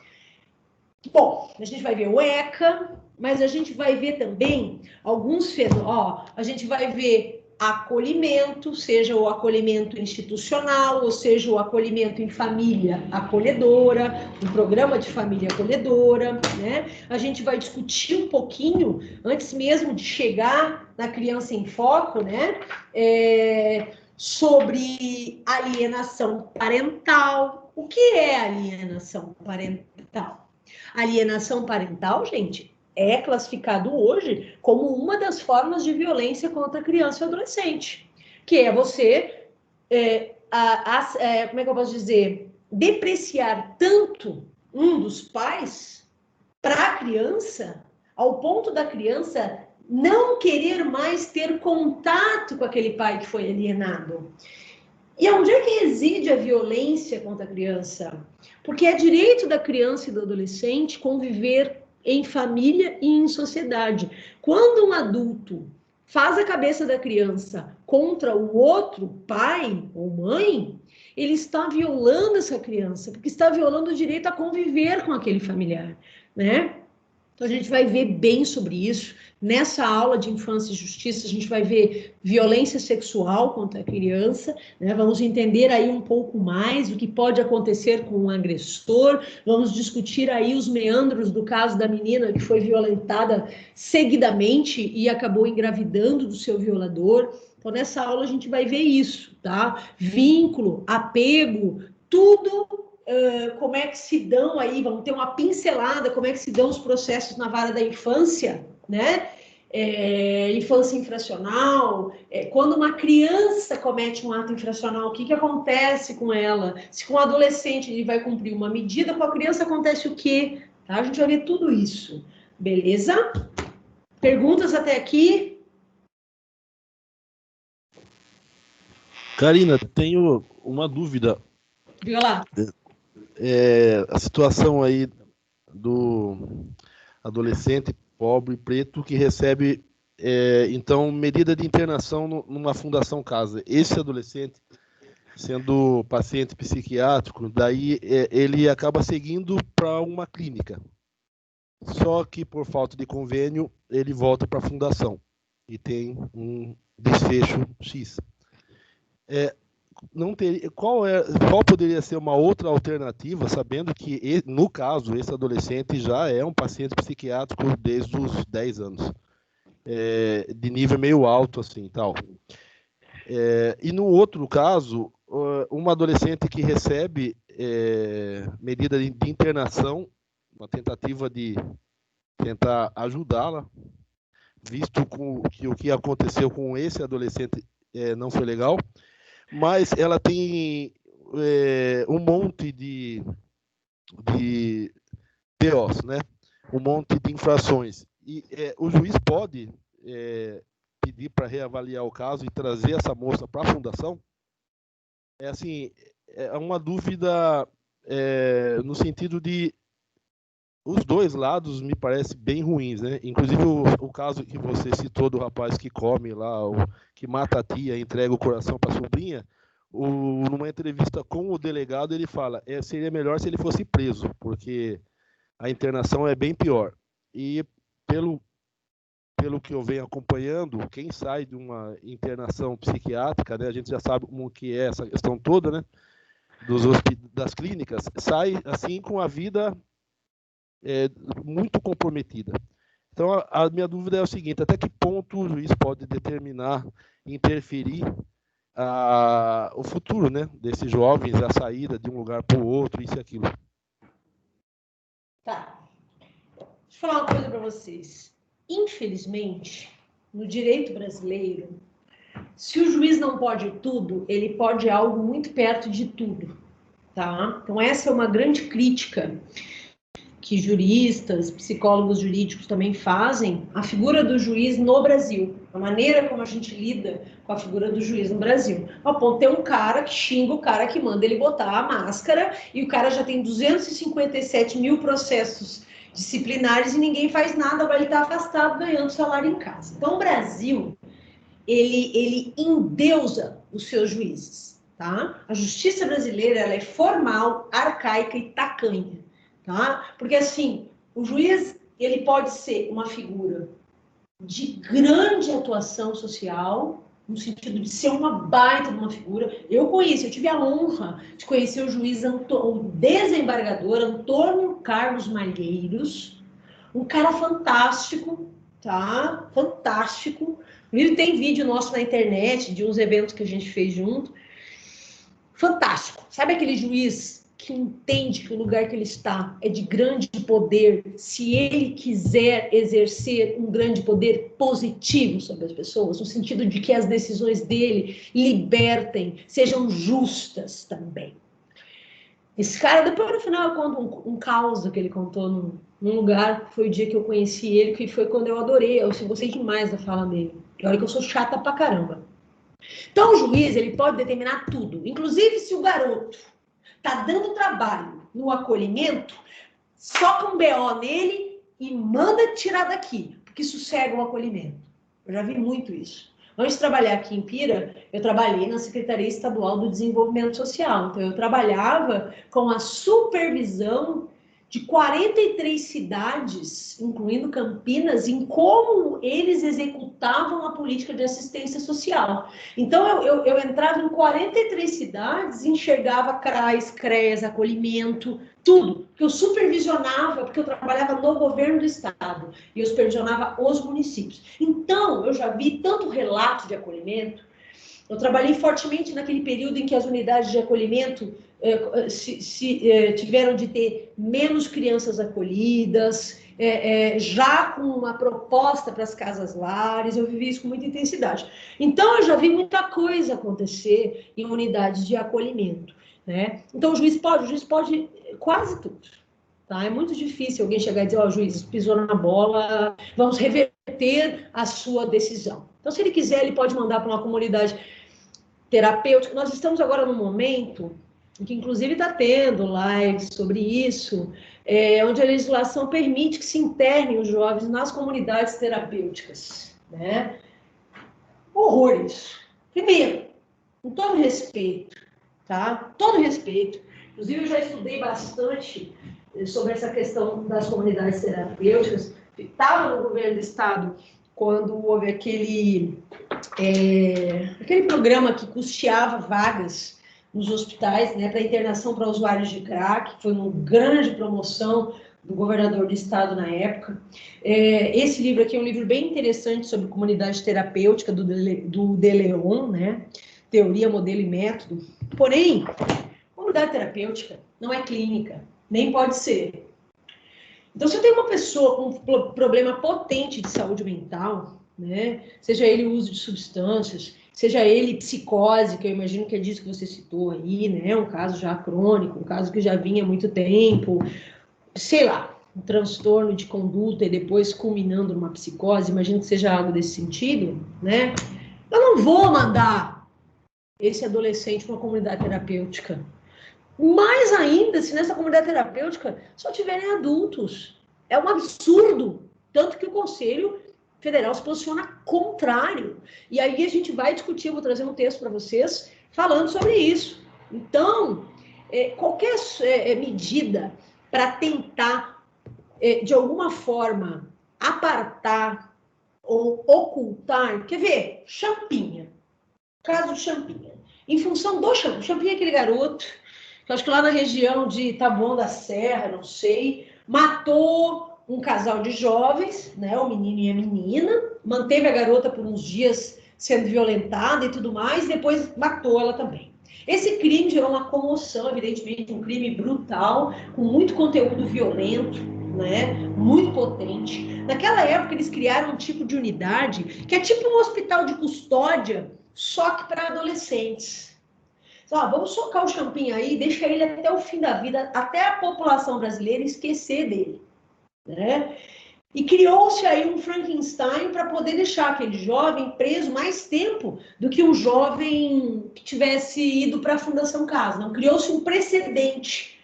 Bom, a gente vai ver o ECA, mas a gente vai ver também alguns fenômenos, ó, a gente vai ver acolhimento, seja o acolhimento institucional, ou seja o acolhimento em família acolhedora, um programa de família acolhedora, né? A gente vai discutir um pouquinho, antes mesmo de chegar na Criança em Foco, né? Sobre alienação parental. O que é alienação parental? Alienação parental, gente, é classificado hoje como uma das formas de violência contra a criança e adolescente, que é você, como é que eu posso dizer, depreciar tanto um dos pais para a criança, ao ponto da criança não querer mais ter contato com aquele pai que foi alienado. E onde é que reside a violência contra a criança? Porque é direito da criança e do adolescente conviver em família e em sociedade. Quando um adulto faz a cabeça da criança contra o outro pai ou mãe, ele está violando essa criança, porque está violando o direito a conviver com aquele familiar, né? Então, a gente vai ver bem sobre isso. Nessa aula de Infância e Justiça, a gente vai ver violência sexual contra a criança, né? Vamos entender aí um pouco mais o que pode acontecer com um agressor, vamos discutir aí os meandros do caso da menina que foi violentada seguidamente e acabou engravidando do seu violador. Então, nessa aula, a gente vai ver isso, tá? Vínculo, apego, tudo... como é que se dão aí, vamos ter uma pincelada, como é que se dão os processos na vara da infância, né? Infância infracional, quando uma criança comete um ato infracional, o que acontece com ela? Se com um adolescente ele vai cumprir uma medida, com a criança acontece o quê? Tá? A gente vai ver tudo isso, beleza? Perguntas até aqui? Karina, tenho uma dúvida. Diga lá. A situação aí do adolescente pobre preto que recebe, então, medida de internação numa fundação casa. Esse adolescente, sendo paciente psiquiátrico, daí ele acaba seguindo para uma clínica. Só que, por falta de convênio, ele volta para a fundação e tem um desfecho X. Não teria, qual poderia ser uma outra alternativa, sabendo que, no caso, esse adolescente já é um paciente psiquiátrico desde os 10 anos, de nível meio alto, assim, tal. E no outro caso, uma adolescente que recebe medida de internação, uma tentativa de tentar ajudá-la, visto que o que aconteceu com esse adolescente não foi legal, mas ela tem um monte de TOs, né? Um monte de infrações. E o juiz pode pedir para reavaliar o caso e trazer essa moça para a fundação? é uma dúvida no sentido de os dois lados me parecem bem ruins, né? Inclusive o caso que você citou do rapaz que come lá, que mata a tia, entrega o coração para a sobrinha, numa entrevista com o delegado ele fala, seria melhor se ele fosse preso, porque a internação é bem pior. E pelo que eu venho acompanhando, quem sai de uma internação psiquiátrica, né, a gente já sabe como que é essa questão toda, né, das clínicas, sai assim com a vida muito comprometida. Então, a minha dúvida é o seguinte, até que ponto o juiz pode determinar, interferir o futuro, né, desses jovens, a saída de um lugar para o outro, isso e aquilo. Tá. Deixa eu falar uma coisa para vocês. Infelizmente, no direito brasileiro, se o juiz não pode tudo, ele pode algo muito perto de tudo, tá? Então, essa é uma grande crítica que juristas, psicólogos jurídicos também fazem, a figura do juiz no Brasil, a maneira como a gente lida com a figura do juiz no Brasil. Ao ponto de ter um cara que xinga o cara que manda ele botar a máscara, e o cara já tem 257 mil processos disciplinares e ninguém faz nada, ele está afastado ganhando salário em casa. Então, o Brasil, ele endeusa os seus juízes, tá? A justiça brasileira, ela é formal, arcaica e tacanha. Tá? Porque, assim, o juiz, ele pode ser uma figura de grande atuação social, no sentido de ser uma baita de uma figura. Eu tive a honra de conhecer o juiz, o desembargador Antônio Carlos Malheiros, um cara fantástico, tá? Fantástico. Ele tem vídeo nosso na internet, de uns eventos que a gente fez junto. Fantástico. Sabe aquele juiz que entende que o lugar que ele está é de grande poder, se ele quiser exercer um grande poder positivo sobre as pessoas, no sentido de que as decisões dele libertem, sejam justas também. Esse cara, depois no final eu conto um caos que ele contou num lugar, que foi o dia que eu conheci ele, que foi quando eu adorei, eu gostei demais da fala dele. Olha que eu sou chata pra caramba. Então o juiz, ele pode determinar tudo, inclusive se o garoto está dando trabalho no acolhimento, soca um BO nele e manda tirar daqui, porque sossega o acolhimento. Eu já vi muito isso. Antes de trabalhar aqui em Pira, eu trabalhei na Secretaria Estadual do Desenvolvimento Social. Então, eu trabalhava com a supervisão de 43 cidades, incluindo Campinas, em como eles executavam a política de assistência social. Então, eu entrava em 43 cidades, enxergava CRAS, CREAS, acolhimento, tudo, que eu supervisionava, porque eu trabalhava no governo do estado, e eu supervisionava os municípios. Então, eu já vi tanto relato de acolhimento, eu trabalhei fortemente naquele período em que as unidades de acolhimento tiveram de ter menos crianças acolhidas, já com uma proposta para as casas-lares, eu vivi isso com muita intensidade. Então, eu já vi muita coisa acontecer em unidades de acolhimento, né? Então, o juiz pode quase tudo, tá? É muito difícil alguém chegar e dizer, ó, juiz, pisou na bola, vamos reverter a sua decisão. Então, se ele quiser, ele pode mandar para uma comunidade terapêutica. Nós estamos agora num momento em que, inclusive, está tendo lives sobre isso, onde a legislação permite que se internem os jovens nas comunidades terapêuticas, né? Horror isso. Primeiro, com todo respeito, tá? Todo respeito. Inclusive, eu já estudei bastante sobre essa questão das comunidades terapêuticas. Estava no governo do estado quando houve aquele programa que custeava vagas nos hospitais, né, para internação para usuários de crack, foi uma grande promoção do governador do estado na época. Esse livro aqui é um livro bem interessante sobre comunidade terapêutica do De Leon, né, Teoria, Modelo e Método. Porém, comunidade terapêutica não é clínica, nem pode ser. Então, se eu tenho uma pessoa com um problema potente de saúde mental, né, seja ele o uso de substâncias, seja ele psicose, que eu imagino que é disso que você citou aí, né, um caso já crônico, um caso que já vinha há muito tempo, sei lá, um transtorno de conduta e depois culminando numa psicose, imagino que seja algo desse sentido, né, eu não vou mandar esse adolescente para uma comunidade terapêutica. Mais ainda, se nessa comunidade terapêutica só tiverem adultos. É um absurdo. Tanto que o Conselho Federal se posiciona contrário. E aí a gente vai discutir, vou trazer um texto para vocês, falando sobre isso. Então, qualquer medida para tentar, de alguma forma, apartar ou ocultar, quer ver? Champinha. Caso de Champinha. Em função do Champinha. Champinha é aquele garoto, que eu acho que lá na região de Taboão da Serra, não sei, matou um casal de jovens, né, o menino e a menina, manteve a garota por uns dias sendo violentada e tudo mais, depois matou ela também. Esse crime gerou uma comoção, evidentemente, um crime brutal, com muito conteúdo violento, né, muito potente. Naquela época, eles criaram um tipo de unidade que é tipo um hospital de custódia, só que para adolescentes. Vamos socar o Champinha aí, deixa ele até o fim da vida, até a população brasileira esquecer dele, né? E criou-se aí um Frankenstein para poder deixar aquele jovem preso mais tempo do que um jovem que tivesse ido para a Fundação Casa. Não, criou-se um precedente.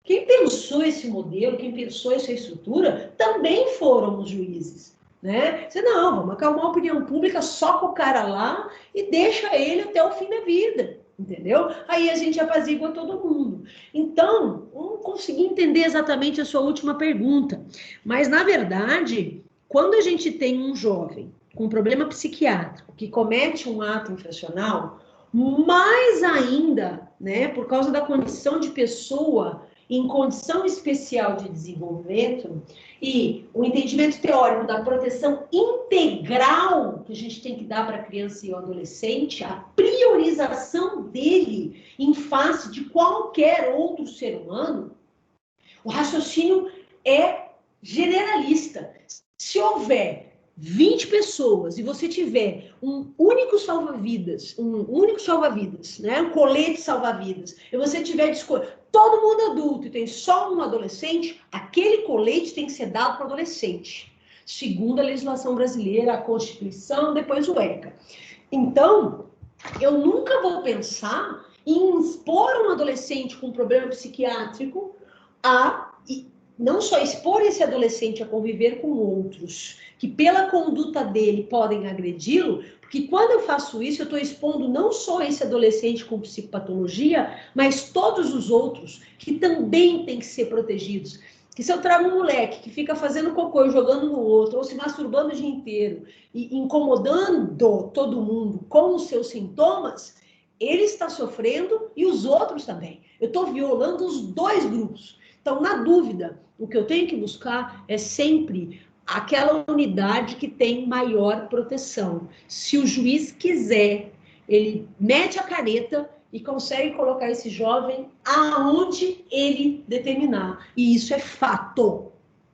Quem pensou esse modelo, quem pensou essa estrutura, também foram os juízes, né? Você, não, vamos acalmar a opinião pública, soca o cara lá e deixa ele até o fim da vida. Entendeu? Aí a gente apazigua todo mundo. Então, não consegui entender exatamente a sua última pergunta. Mas, na verdade, quando a gente tem um jovem com problema psiquiátrico que comete um ato infracional, mais ainda, né, por causa da condição de pessoa em condição especial de desenvolvimento e o entendimento teórico da proteção integral que a gente tem que dar para a criança e o adolescente, a priorização dele em face de qualquer outro ser humano, o raciocínio é generalista. Se houver 20 pessoas e você tiver um único salva-vidas, né, um colete salva-vidas, e você tiver de escolha, todo mundo adulto e tem só um adolescente, aquele colete tem que ser dado para o adolescente, segundo a legislação brasileira, a Constituição, depois o ECA. Então, eu nunca vou pensar em expor um adolescente com problema psiquiátrico a não só expor esse adolescente a conviver com outros, que pela conduta dele podem agredi-lo, porque quando eu faço isso, eu estou expondo não só esse adolescente com psicopatologia, mas todos os outros que também têm que ser protegidos. Que se eu trago um moleque que fica fazendo cocô e jogando no outro, ou se masturbando o dia inteiro, e incomodando todo mundo com os seus sintomas, ele está sofrendo e os outros também. Eu estou violando os dois grupos. Então, na dúvida, o que eu tenho que buscar é sempre aquela unidade que tem maior proteção. Se o juiz quiser, ele mete a caneta e consegue colocar esse jovem aonde ele determinar. E isso é fato,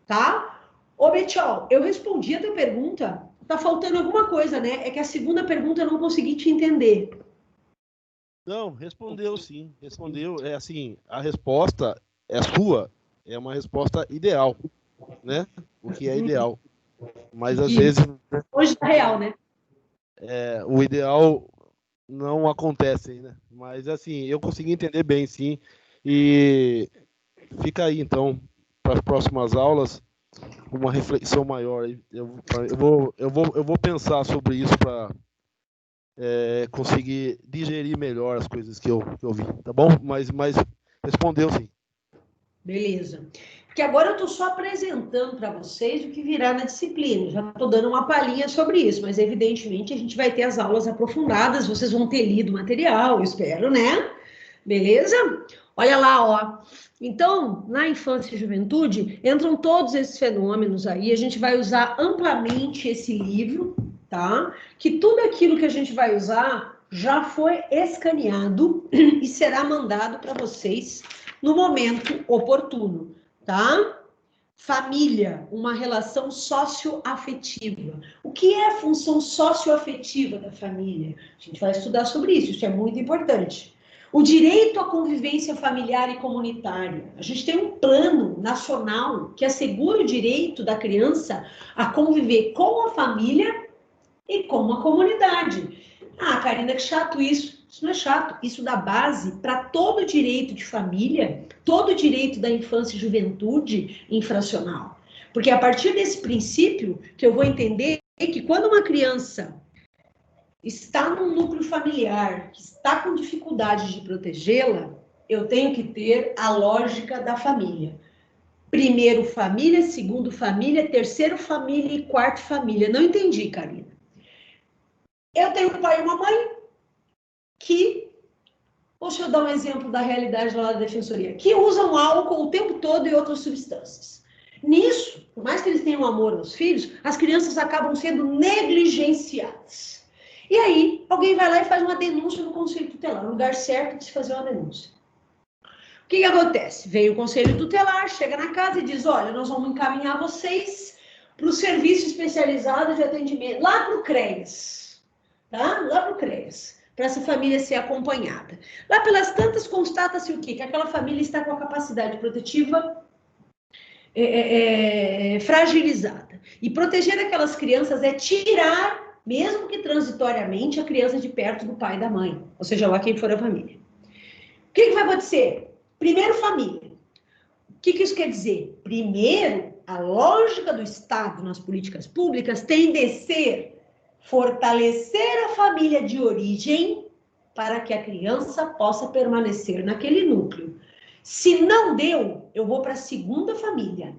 tá? Ô, Betiol, eu respondi a tua pergunta. Tá faltando alguma coisa, né? É que a segunda pergunta eu não consegui te entender. Não, respondeu sim, respondeu. É assim, a resposta é sua, é uma resposta ideal, né? O que é ideal. Mas às vezes hoje é real, né? O ideal não acontece, né? Mas assim, eu consegui entender bem, sim. E fica aí então para as próximas aulas uma reflexão maior. Eu vou pensar sobre isso para conseguir digerir melhor as coisas que eu vi, tá bom? Mas respondeu sim. Beleza. Porque agora eu estou só apresentando para vocês o que virá na disciplina. Já estou dando uma palhinha sobre isso, mas evidentemente a gente vai ter as aulas aprofundadas, vocês vão ter lido o material, eu espero, né? Beleza? Olha lá, ó. Então, na infância e juventude, entram todos esses fenômenos aí, a gente vai usar amplamente esse livro, tá? Que tudo aquilo que a gente vai usar já foi escaneado e será mandado para vocês no momento oportuno, tá? Família, uma relação socioafetiva. O que é a função socioafetiva da família? A gente vai estudar sobre isso, isso é muito importante. O direito à convivência familiar e comunitária. A gente tem um plano nacional que assegura o direito da criança a conviver com a família e com a comunidade. Ah, Karina, que chato isso. Isso não é chato, isso dá base para todo o direito de família, todo o direito da infância e juventude infracional. Porque é a partir desse princípio que eu vou entender que quando uma criança está num núcleo familiar, que está com dificuldade de protegê-la, eu tenho que ter a lógica da família. Primeiro família, segundo família, terceiro família e quarto família. Não entendi, Karina. Eu tenho um pai e uma mãe que, deixa eu dar um exemplo da realidade lá da defensoria, que usam álcool o tempo todo e outras substâncias. Nisso, por mais que eles tenham amor aos filhos, as crianças acabam sendo negligenciadas. E aí, alguém vai lá e faz uma denúncia no Conselho Tutelar, no lugar certo de se fazer uma denúncia. O que acontece? Vem o Conselho Tutelar, chega na casa e diz, olha, nós vamos encaminhar vocês para o serviço especializado de atendimento, lá para o CREAS, tá? Lá para o CREAS, para essa família ser acompanhada. Lá pelas tantas constata-se o quê? Que aquela família está com a capacidade protetiva fragilizada. E proteger aquelas crianças é tirar, mesmo que transitoriamente, a criança de perto do pai e da mãe, ou seja, lá quem for a família. O que vai acontecer? Primeiro, família. O que isso quer dizer? Primeiro, a lógica do Estado nas políticas públicas tem de ser fortalecer a família de origem para que a criança possa permanecer naquele núcleo. Se não deu, eu vou para a segunda família.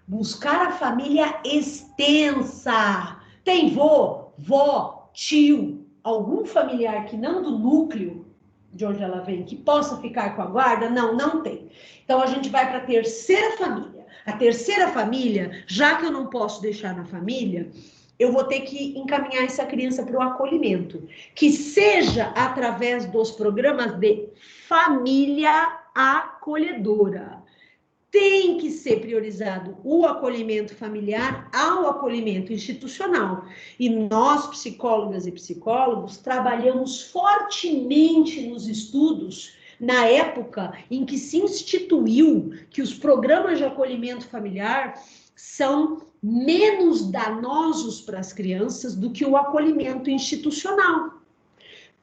Buscar a família extensa. Tem vô, vó, tio, algum familiar que não do núcleo de onde ela vem, que possa ficar com a guarda? Não, não tem. Então, a gente vai para a terceira família. A terceira família, já que eu não posso deixar na família, eu vou ter que encaminhar essa criança para o acolhimento, que seja através dos programas de família acolhedora. Tem que ser priorizado o acolhimento familiar ao acolhimento institucional. E nós, psicólogas e psicólogos, trabalhamos fortemente nos estudos na época em que se instituiu que os programas de acolhimento familiar são menos danosos para as crianças do que o acolhimento institucional.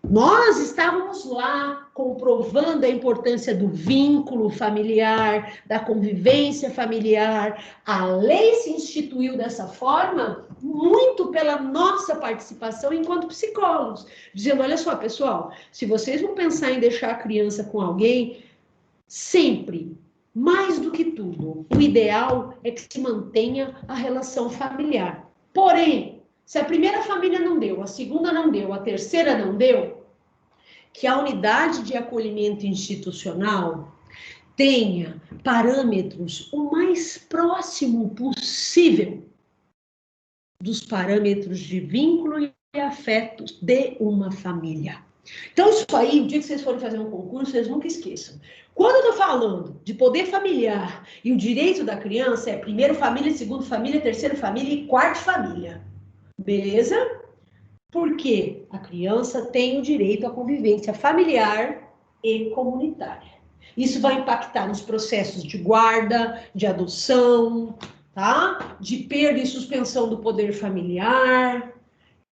Nós estávamos lá comprovando a importância do vínculo familiar, da convivência familiar. A lei se instituiu dessa forma muito pela nossa participação enquanto psicólogos, dizendo, olha só, pessoal, se vocês vão pensar em deixar a criança com alguém, sempre, mais do que tudo, o ideal é que se mantenha a relação familiar. Porém, se a primeira família não deu, a segunda não deu, a terceira não deu, que a unidade de acolhimento institucional tenha parâmetros o mais próximo possível dos parâmetros de vínculo e afetos de uma família. Então, isso aí, o dia que vocês forem fazer um concurso, vocês nunca esqueçam. Quando eu estou falando de poder familiar e o direito da criança, é primeiro família, segundo família, terceira família e quarta família. Beleza? Porque a criança tem o direito à convivência familiar e comunitária. Isso vai impactar nos processos de guarda, de adoção, tá? De perda e suspensão do poder familiar.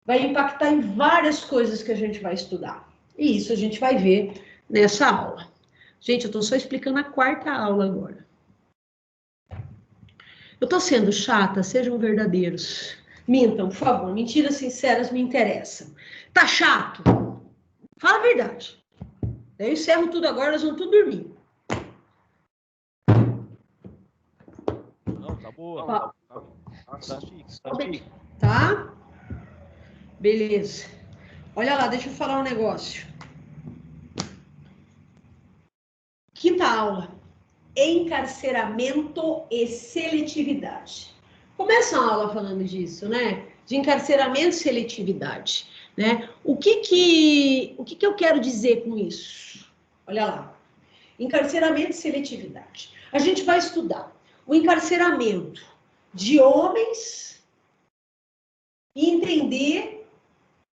Vai impactar em várias coisas que a gente vai estudar. E isso a gente vai ver nessa aula. Gente, eu estou só explicando a quarta aula agora. Eu estou sendo chata? Sejam verdadeiros. Mintam, por favor. Mentiras sinceras me interessam. Tá chato? Fala a verdade. Eu encerro tudo agora, nós vamos tudo dormir. Não, tá boa. Tá chique. Tá? Beleza. Olha lá, deixa eu falar um negócio. Quinta aula. Encarceramento e seletividade. Começa a aula falando disso, né? De encarceramento e seletividade, né? O que eu quero dizer com isso? Olha lá. Encarceramento e seletividade. A gente vai estudar o encarceramento de homens e entender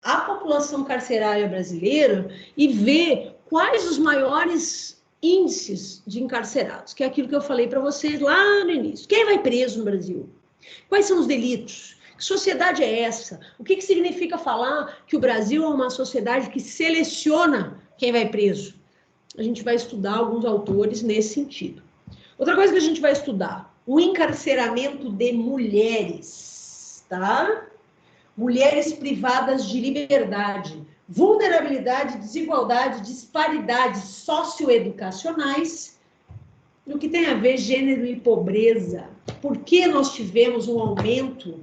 a população carcerária brasileira e ver quais os maiores índices de encarcerados, que é aquilo que eu falei para vocês lá no início. Quem vai preso no Brasil? Quais são os delitos? Que sociedade é essa? O que significa falar que o Brasil é uma sociedade que seleciona quem vai preso? A gente vai estudar alguns autores nesse sentido. Outra coisa que a gente vai estudar, o encarceramento de mulheres, tá? Mulheres privadas de liberdade, vulnerabilidade, desigualdade, disparidades socioeducacionais, no que tem a ver gênero e pobreza. Por que nós tivemos um aumento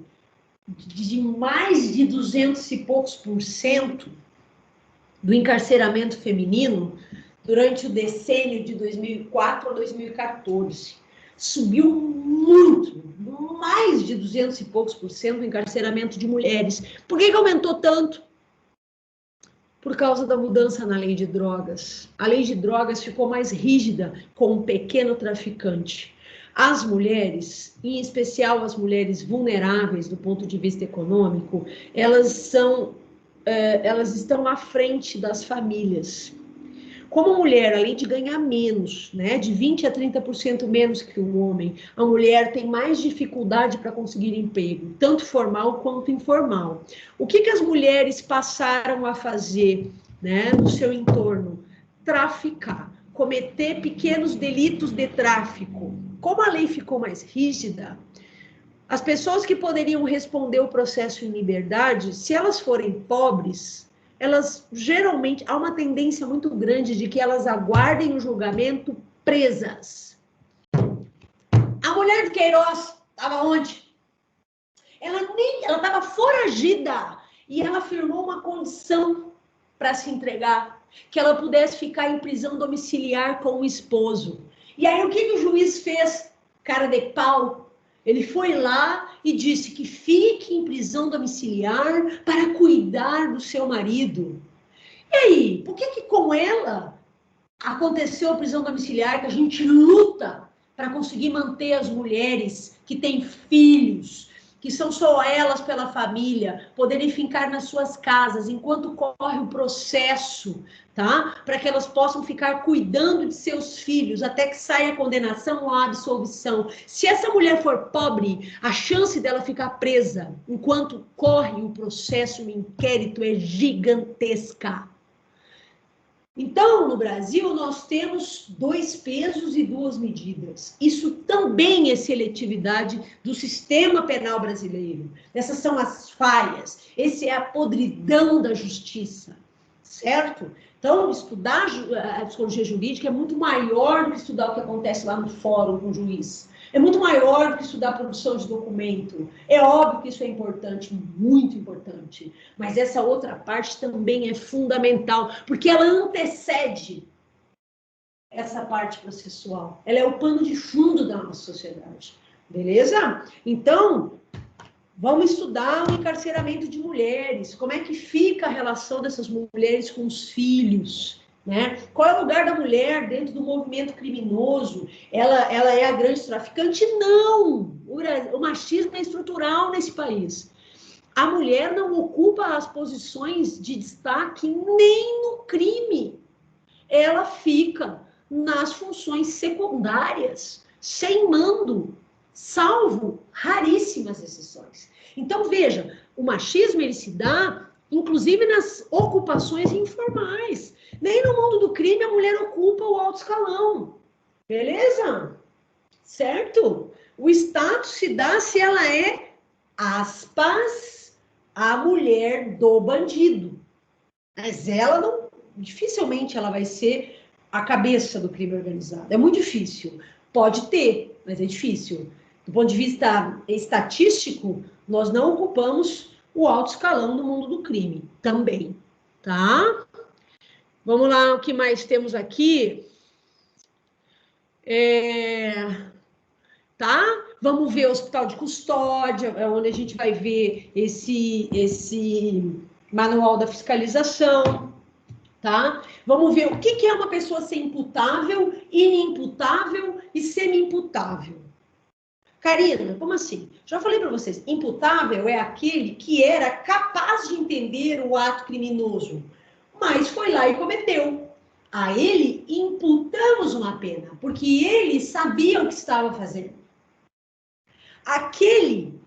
de mais de 200 e poucos % do encarceramento feminino durante o decênio de 2004 a 2014? Subiu muito, mais de 200 e poucos % do encarceramento de mulheres. Por que aumentou tanto? Por causa da mudança na lei de drogas. A lei de drogas ficou mais rígida com o pequeno traficante. As mulheres, em especial as mulheres vulneráveis do ponto de vista econômico, elas estão à frente das famílias. Como a mulher, além de ganhar menos, né, de 20% a 30% menos que o homem, a mulher tem mais dificuldade para conseguir emprego, tanto formal quanto informal. O que as mulheres passaram a fazer, né, no seu entorno? Traficar, cometer pequenos delitos de tráfico. Como a lei ficou mais rígida, as pessoas que poderiam responder o processo em liberdade, se elas forem pobres, elas geralmente, há uma tendência muito grande de que elas aguardem o julgamento presas. A mulher de Queiroz estava onde? Ela estava foragida e ela firmou uma condição para se entregar, que ela pudesse ficar em prisão domiciliar com o esposo. E aí o que o juiz fez? Cara de pau. Ele foi lá e disse que fique em prisão domiciliar para cuidar do seu marido. E aí, por que com ela aconteceu a prisão domiciliar, que a gente luta para conseguir manter as mulheres que têm filhos, que são só elas pela família, poderem ficar nas suas casas enquanto corre o processo, tá? Para que elas possam ficar cuidando de seus filhos até que saia a condenação ou a absolvição. Se essa mulher for pobre, a chance dela ficar presa enquanto corre o processo, o inquérito, é gigantesca. Então, no Brasil, nós temos 2 pesos e 2 medidas. Isso também é seletividade do sistema penal brasileiro. Essas são as falhas. Essa é a podridão da justiça, certo? Então, estudar a psicologia jurídica é muito maior do que estudar o que acontece lá no fórum com o juiz. É muito maior do que estudar a produção de documento. É óbvio que isso é importante, muito importante. Mas essa outra parte também é fundamental, porque ela antecede essa parte processual. Ela é o pano de fundo da nossa sociedade. Beleza? Então, vamos estudar o encarceramento de mulheres. Como é que fica a relação dessas mulheres com os filhos? Né? Qual é o lugar da mulher dentro do movimento criminoso? Ela é a grande traficante? Não! O machismo é estrutural nesse país. A mulher não ocupa as posições de destaque nem no crime. Ela fica nas funções secundárias, sem mando, salvo raríssimas exceções. Então, veja, o machismo ele se dá, inclusive, nas ocupações informais. Nem no mundo do crime a mulher ocupa o alto escalão. Beleza? Certo? O status se dá se ela é, aspas, a mulher do bandido. Mas ela não, dificilmente ela vai ser a cabeça do crime organizado. É muito difícil. Pode ter, mas é difícil. Do ponto de vista estatístico, nós não ocupamos o alto escalão do mundo do crime também, tá? Vamos lá, o que mais temos aqui? Tá? Vamos ver o hospital de custódia, onde a gente vai ver esse manual da fiscalização, tá? Vamos ver o que é uma pessoa ser imputável, inimputável e semi-imputável. Karina, como assim? Já falei para vocês, imputável é aquele que era capaz de entender o ato criminoso, mas foi lá e cometeu. A ele imputamos uma pena, porque ele sabia o que estava fazendo. Aquele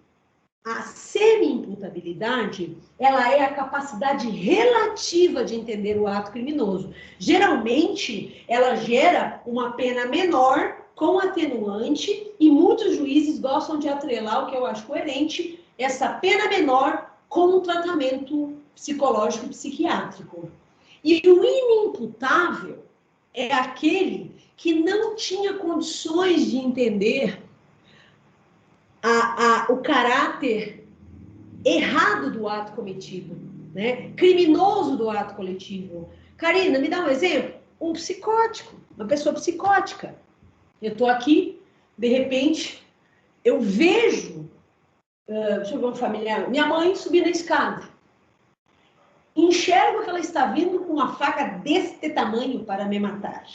A semi-imputabilidade, ela é a capacidade relativa de entender o ato criminoso. Geralmente, ela gera uma pena menor com atenuante e muitos juízes gostam de atrelar, o que eu acho coerente, essa pena menor com um tratamento psicológico e psiquiátrico. E o inimputável é aquele que não tinha condições de entender o caráter errado do ato cometido, né? Criminoso do ato coletivo. Karina, me dá um exemplo? Um psicótico, uma pessoa psicótica. Eu estou aqui, de repente, eu vejo, deixa eu ver um familiar, minha mãe subir na escada. Enxergo que ela está vindo com uma faca deste tamanho para me matar.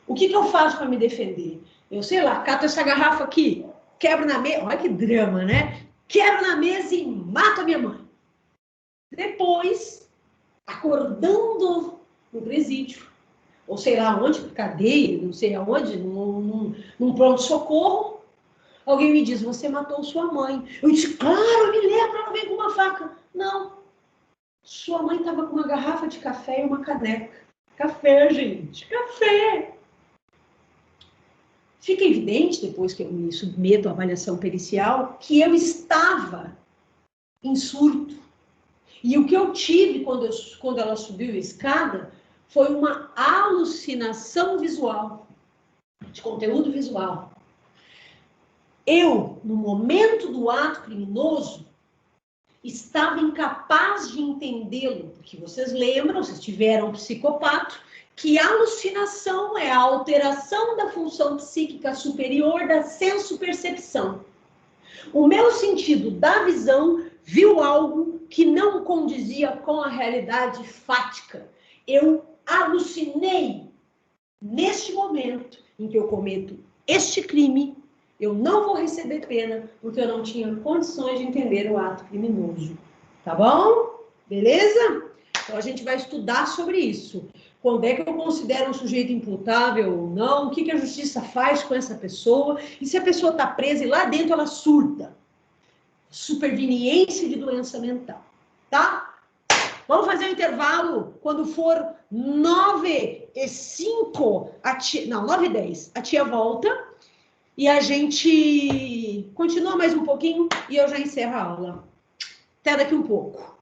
O que eu faço para me defender? Eu sei lá, cato essa garrafa aqui, quebro na mesa, olha que drama, né? Quebro na mesa e mato a minha mãe. Depois, acordando no presídio, ou sei lá onde, cadeia, não sei aonde, num pronto-socorro, alguém me diz, você matou sua mãe. Eu disse, claro, eu me lembro, ela veio com uma faca. Não, sua mãe estava com uma garrafa de café e uma caneca. Café, gente, café. Fica evidente, depois que eu me submeto à avaliação pericial, que eu estava em surto. E o que eu tive quando ela subiu a escada foi uma alucinação visual, de conteúdo visual. Eu, no momento do ato criminoso, estava incapaz de entendê-lo, porque vocês lembram, vocês tiveram um psicopato, que a alucinação é a alteração da função psíquica superior da senso-percepção. O meu sentido da visão viu algo que não condizia com a realidade fática. Eu alucinei. Neste momento em que eu cometo este crime, eu não vou receber pena, porque eu não tinha condições de entender o ato criminoso. Tá bom? Beleza? Então a gente vai estudar sobre isso. Quando é que eu considero um sujeito imputável ou não? O que a justiça faz com essa pessoa? E se a pessoa está presa e lá dentro ela surta? Superveniência de doença mental. Tá? Vamos fazer um intervalo quando for 9h05, não, 9h10, a tia volta e a gente continua mais um pouquinho e eu já encerro a aula. Até daqui um pouco.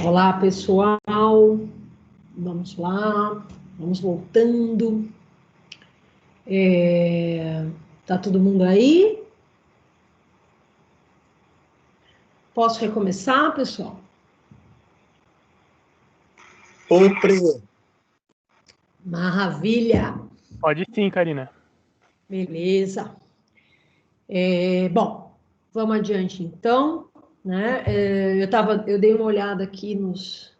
Olá, pessoal. Vamos lá. Vamos voltando. Tá todo mundo aí? Posso recomeçar, pessoal? Oi, Pri. Maravilha. Pode sim, Karina. Beleza. Bom, vamos adiante então, né? Eu dei uma olhada aqui nos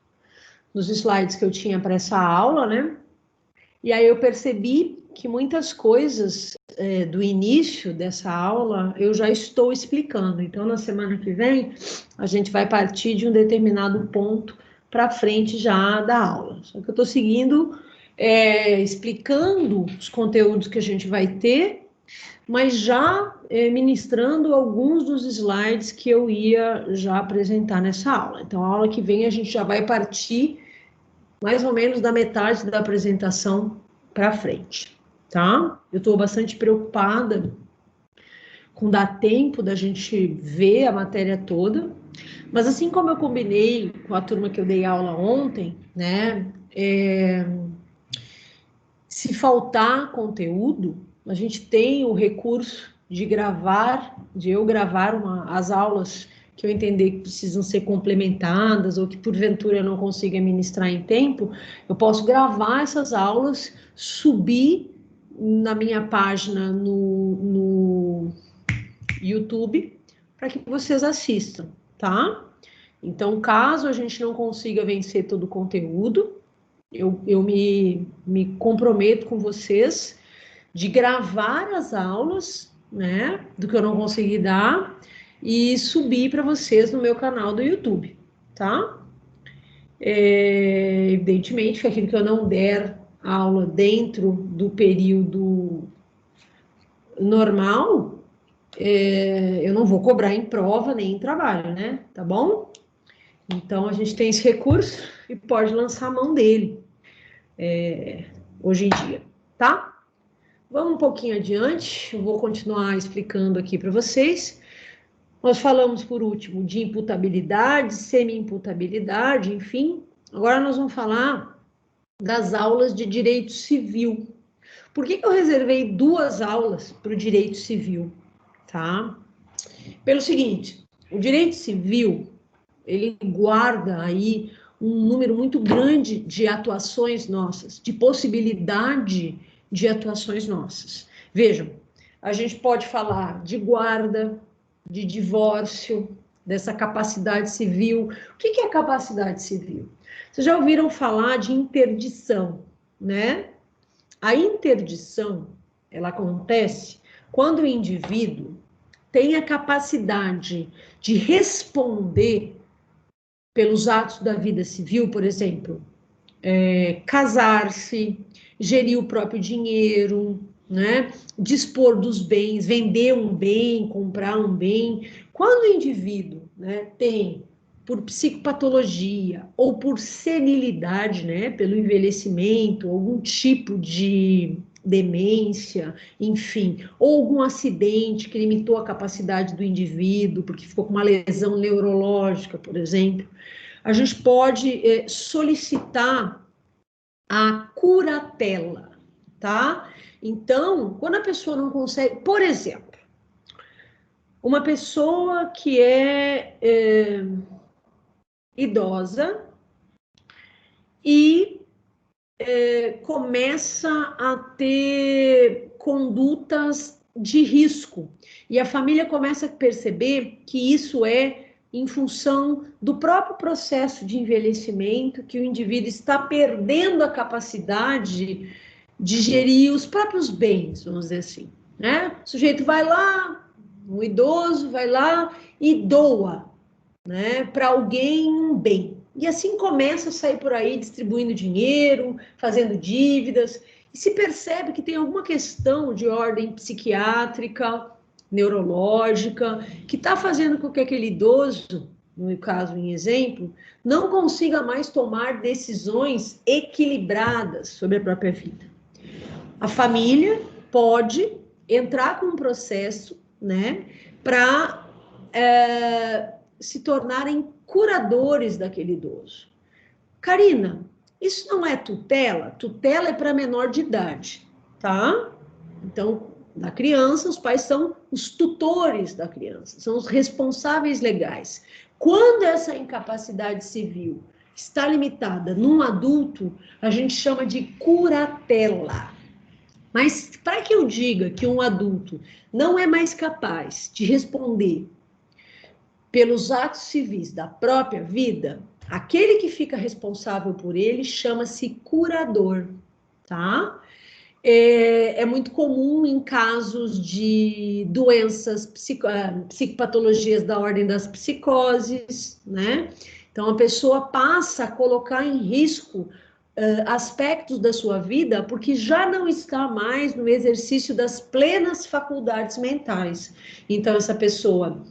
slides que eu tinha para essa aula, né? E aí eu percebi que muitas coisas do início dessa aula eu já estou explicando. Então, na semana que vem, a gente vai partir de um determinado ponto para frente já da aula. Só que eu estou seguindo, explicando os conteúdos que a gente vai ter, mas já ministrando alguns dos slides que eu ia já apresentar nessa aula. Então, a aula que vem a gente já vai partir mais ou menos da metade da apresentação para frente, tá? Eu estou bastante preocupada com dar tempo da gente ver a matéria toda, mas assim como eu combinei com a turma que eu dei aula ontem, né? Se faltar conteúdo, a gente tem o recurso de eu gravar as aulas que eu entender que precisam ser complementadas ou que porventura eu não consiga ministrar em tempo, eu posso gravar essas aulas, subir na minha página no YouTube para que vocês assistam, tá? Então, caso a gente não consiga vencer todo o conteúdo, eu me comprometo com vocês de gravar as aulas, né, do que eu não consegui dar e subir para vocês no meu canal do YouTube, tá? Evidentemente que aquilo que eu não der aula dentro do período normal, eu não vou cobrar em prova nem em trabalho, né? Tá bom? Então, a gente tem esse recurso e pode lançar a mão dele hoje em dia, tá? Vamos um pouquinho adiante, eu vou continuar explicando aqui para vocês. Nós falamos, por último, de imputabilidade, semi-imputabilidade, enfim. Agora nós vamos falar das aulas de direito civil. Por que eu reservei 2 aulas para o direito civil? Tá? Pelo seguinte, o direito civil, ele guarda aí um número muito grande de atuações nossas, de possibilidade de atuações nossas. Vejam, a gente pode falar de guarda, de divórcio, dessa capacidade civil. O que é capacidade civil? Vocês já ouviram falar de interdição, né? A interdição, ela acontece quando o indivíduo tem a capacidade de responder pelos atos da vida civil, por exemplo, casar-se, gerir o próprio dinheiro, né? Dispor dos bens, vender um bem, comprar um bem. Quando o indivíduo, né, tem, por psicopatologia ou por senilidade, né, pelo envelhecimento, algum tipo de demência, enfim, ou algum acidente que limitou a capacidade do indivíduo, porque ficou com uma lesão neurológica, por exemplo, a gente pode solicitar a curatela, tá? Então, quando a pessoa não consegue, por exemplo, uma pessoa que é idosa e começa a ter condutas de risco, e a família começa a perceber que isso é em função do próprio processo de envelhecimento, que o indivíduo está perdendo a capacidade de gerir os próprios bens, vamos dizer assim, né? O sujeito vai lá, um idoso vai lá e doa, né, para alguém um bem. E assim começa a sair por aí distribuindo dinheiro, fazendo dívidas, e se percebe que tem alguma questão de ordem psiquiátrica, neurológica, que está fazendo com que aquele idoso, no caso em exemplo, não consiga mais tomar decisões equilibradas sobre a própria vida. A família pode entrar com um processo, né, para se tornarem curadores daquele idoso. Karina, isso não é tutela? Tutela é para menor de idade, tá? Então, na criança, os pais são os tutores da criança, são os responsáveis legais. Quando essa incapacidade civil está limitada num adulto, a gente chama de curatela. Mas para que eu diga que um adulto não é mais capaz de responder pelos atos civis da própria vida, aquele que fica responsável por ele chama-se curador, tá? É muito comum em casos de doenças, psicopatologias da ordem das psicoses, né? Então, a pessoa passa a colocar em risco aspectos da sua vida porque já não está mais no exercício das plenas faculdades mentais. Então, essa pessoa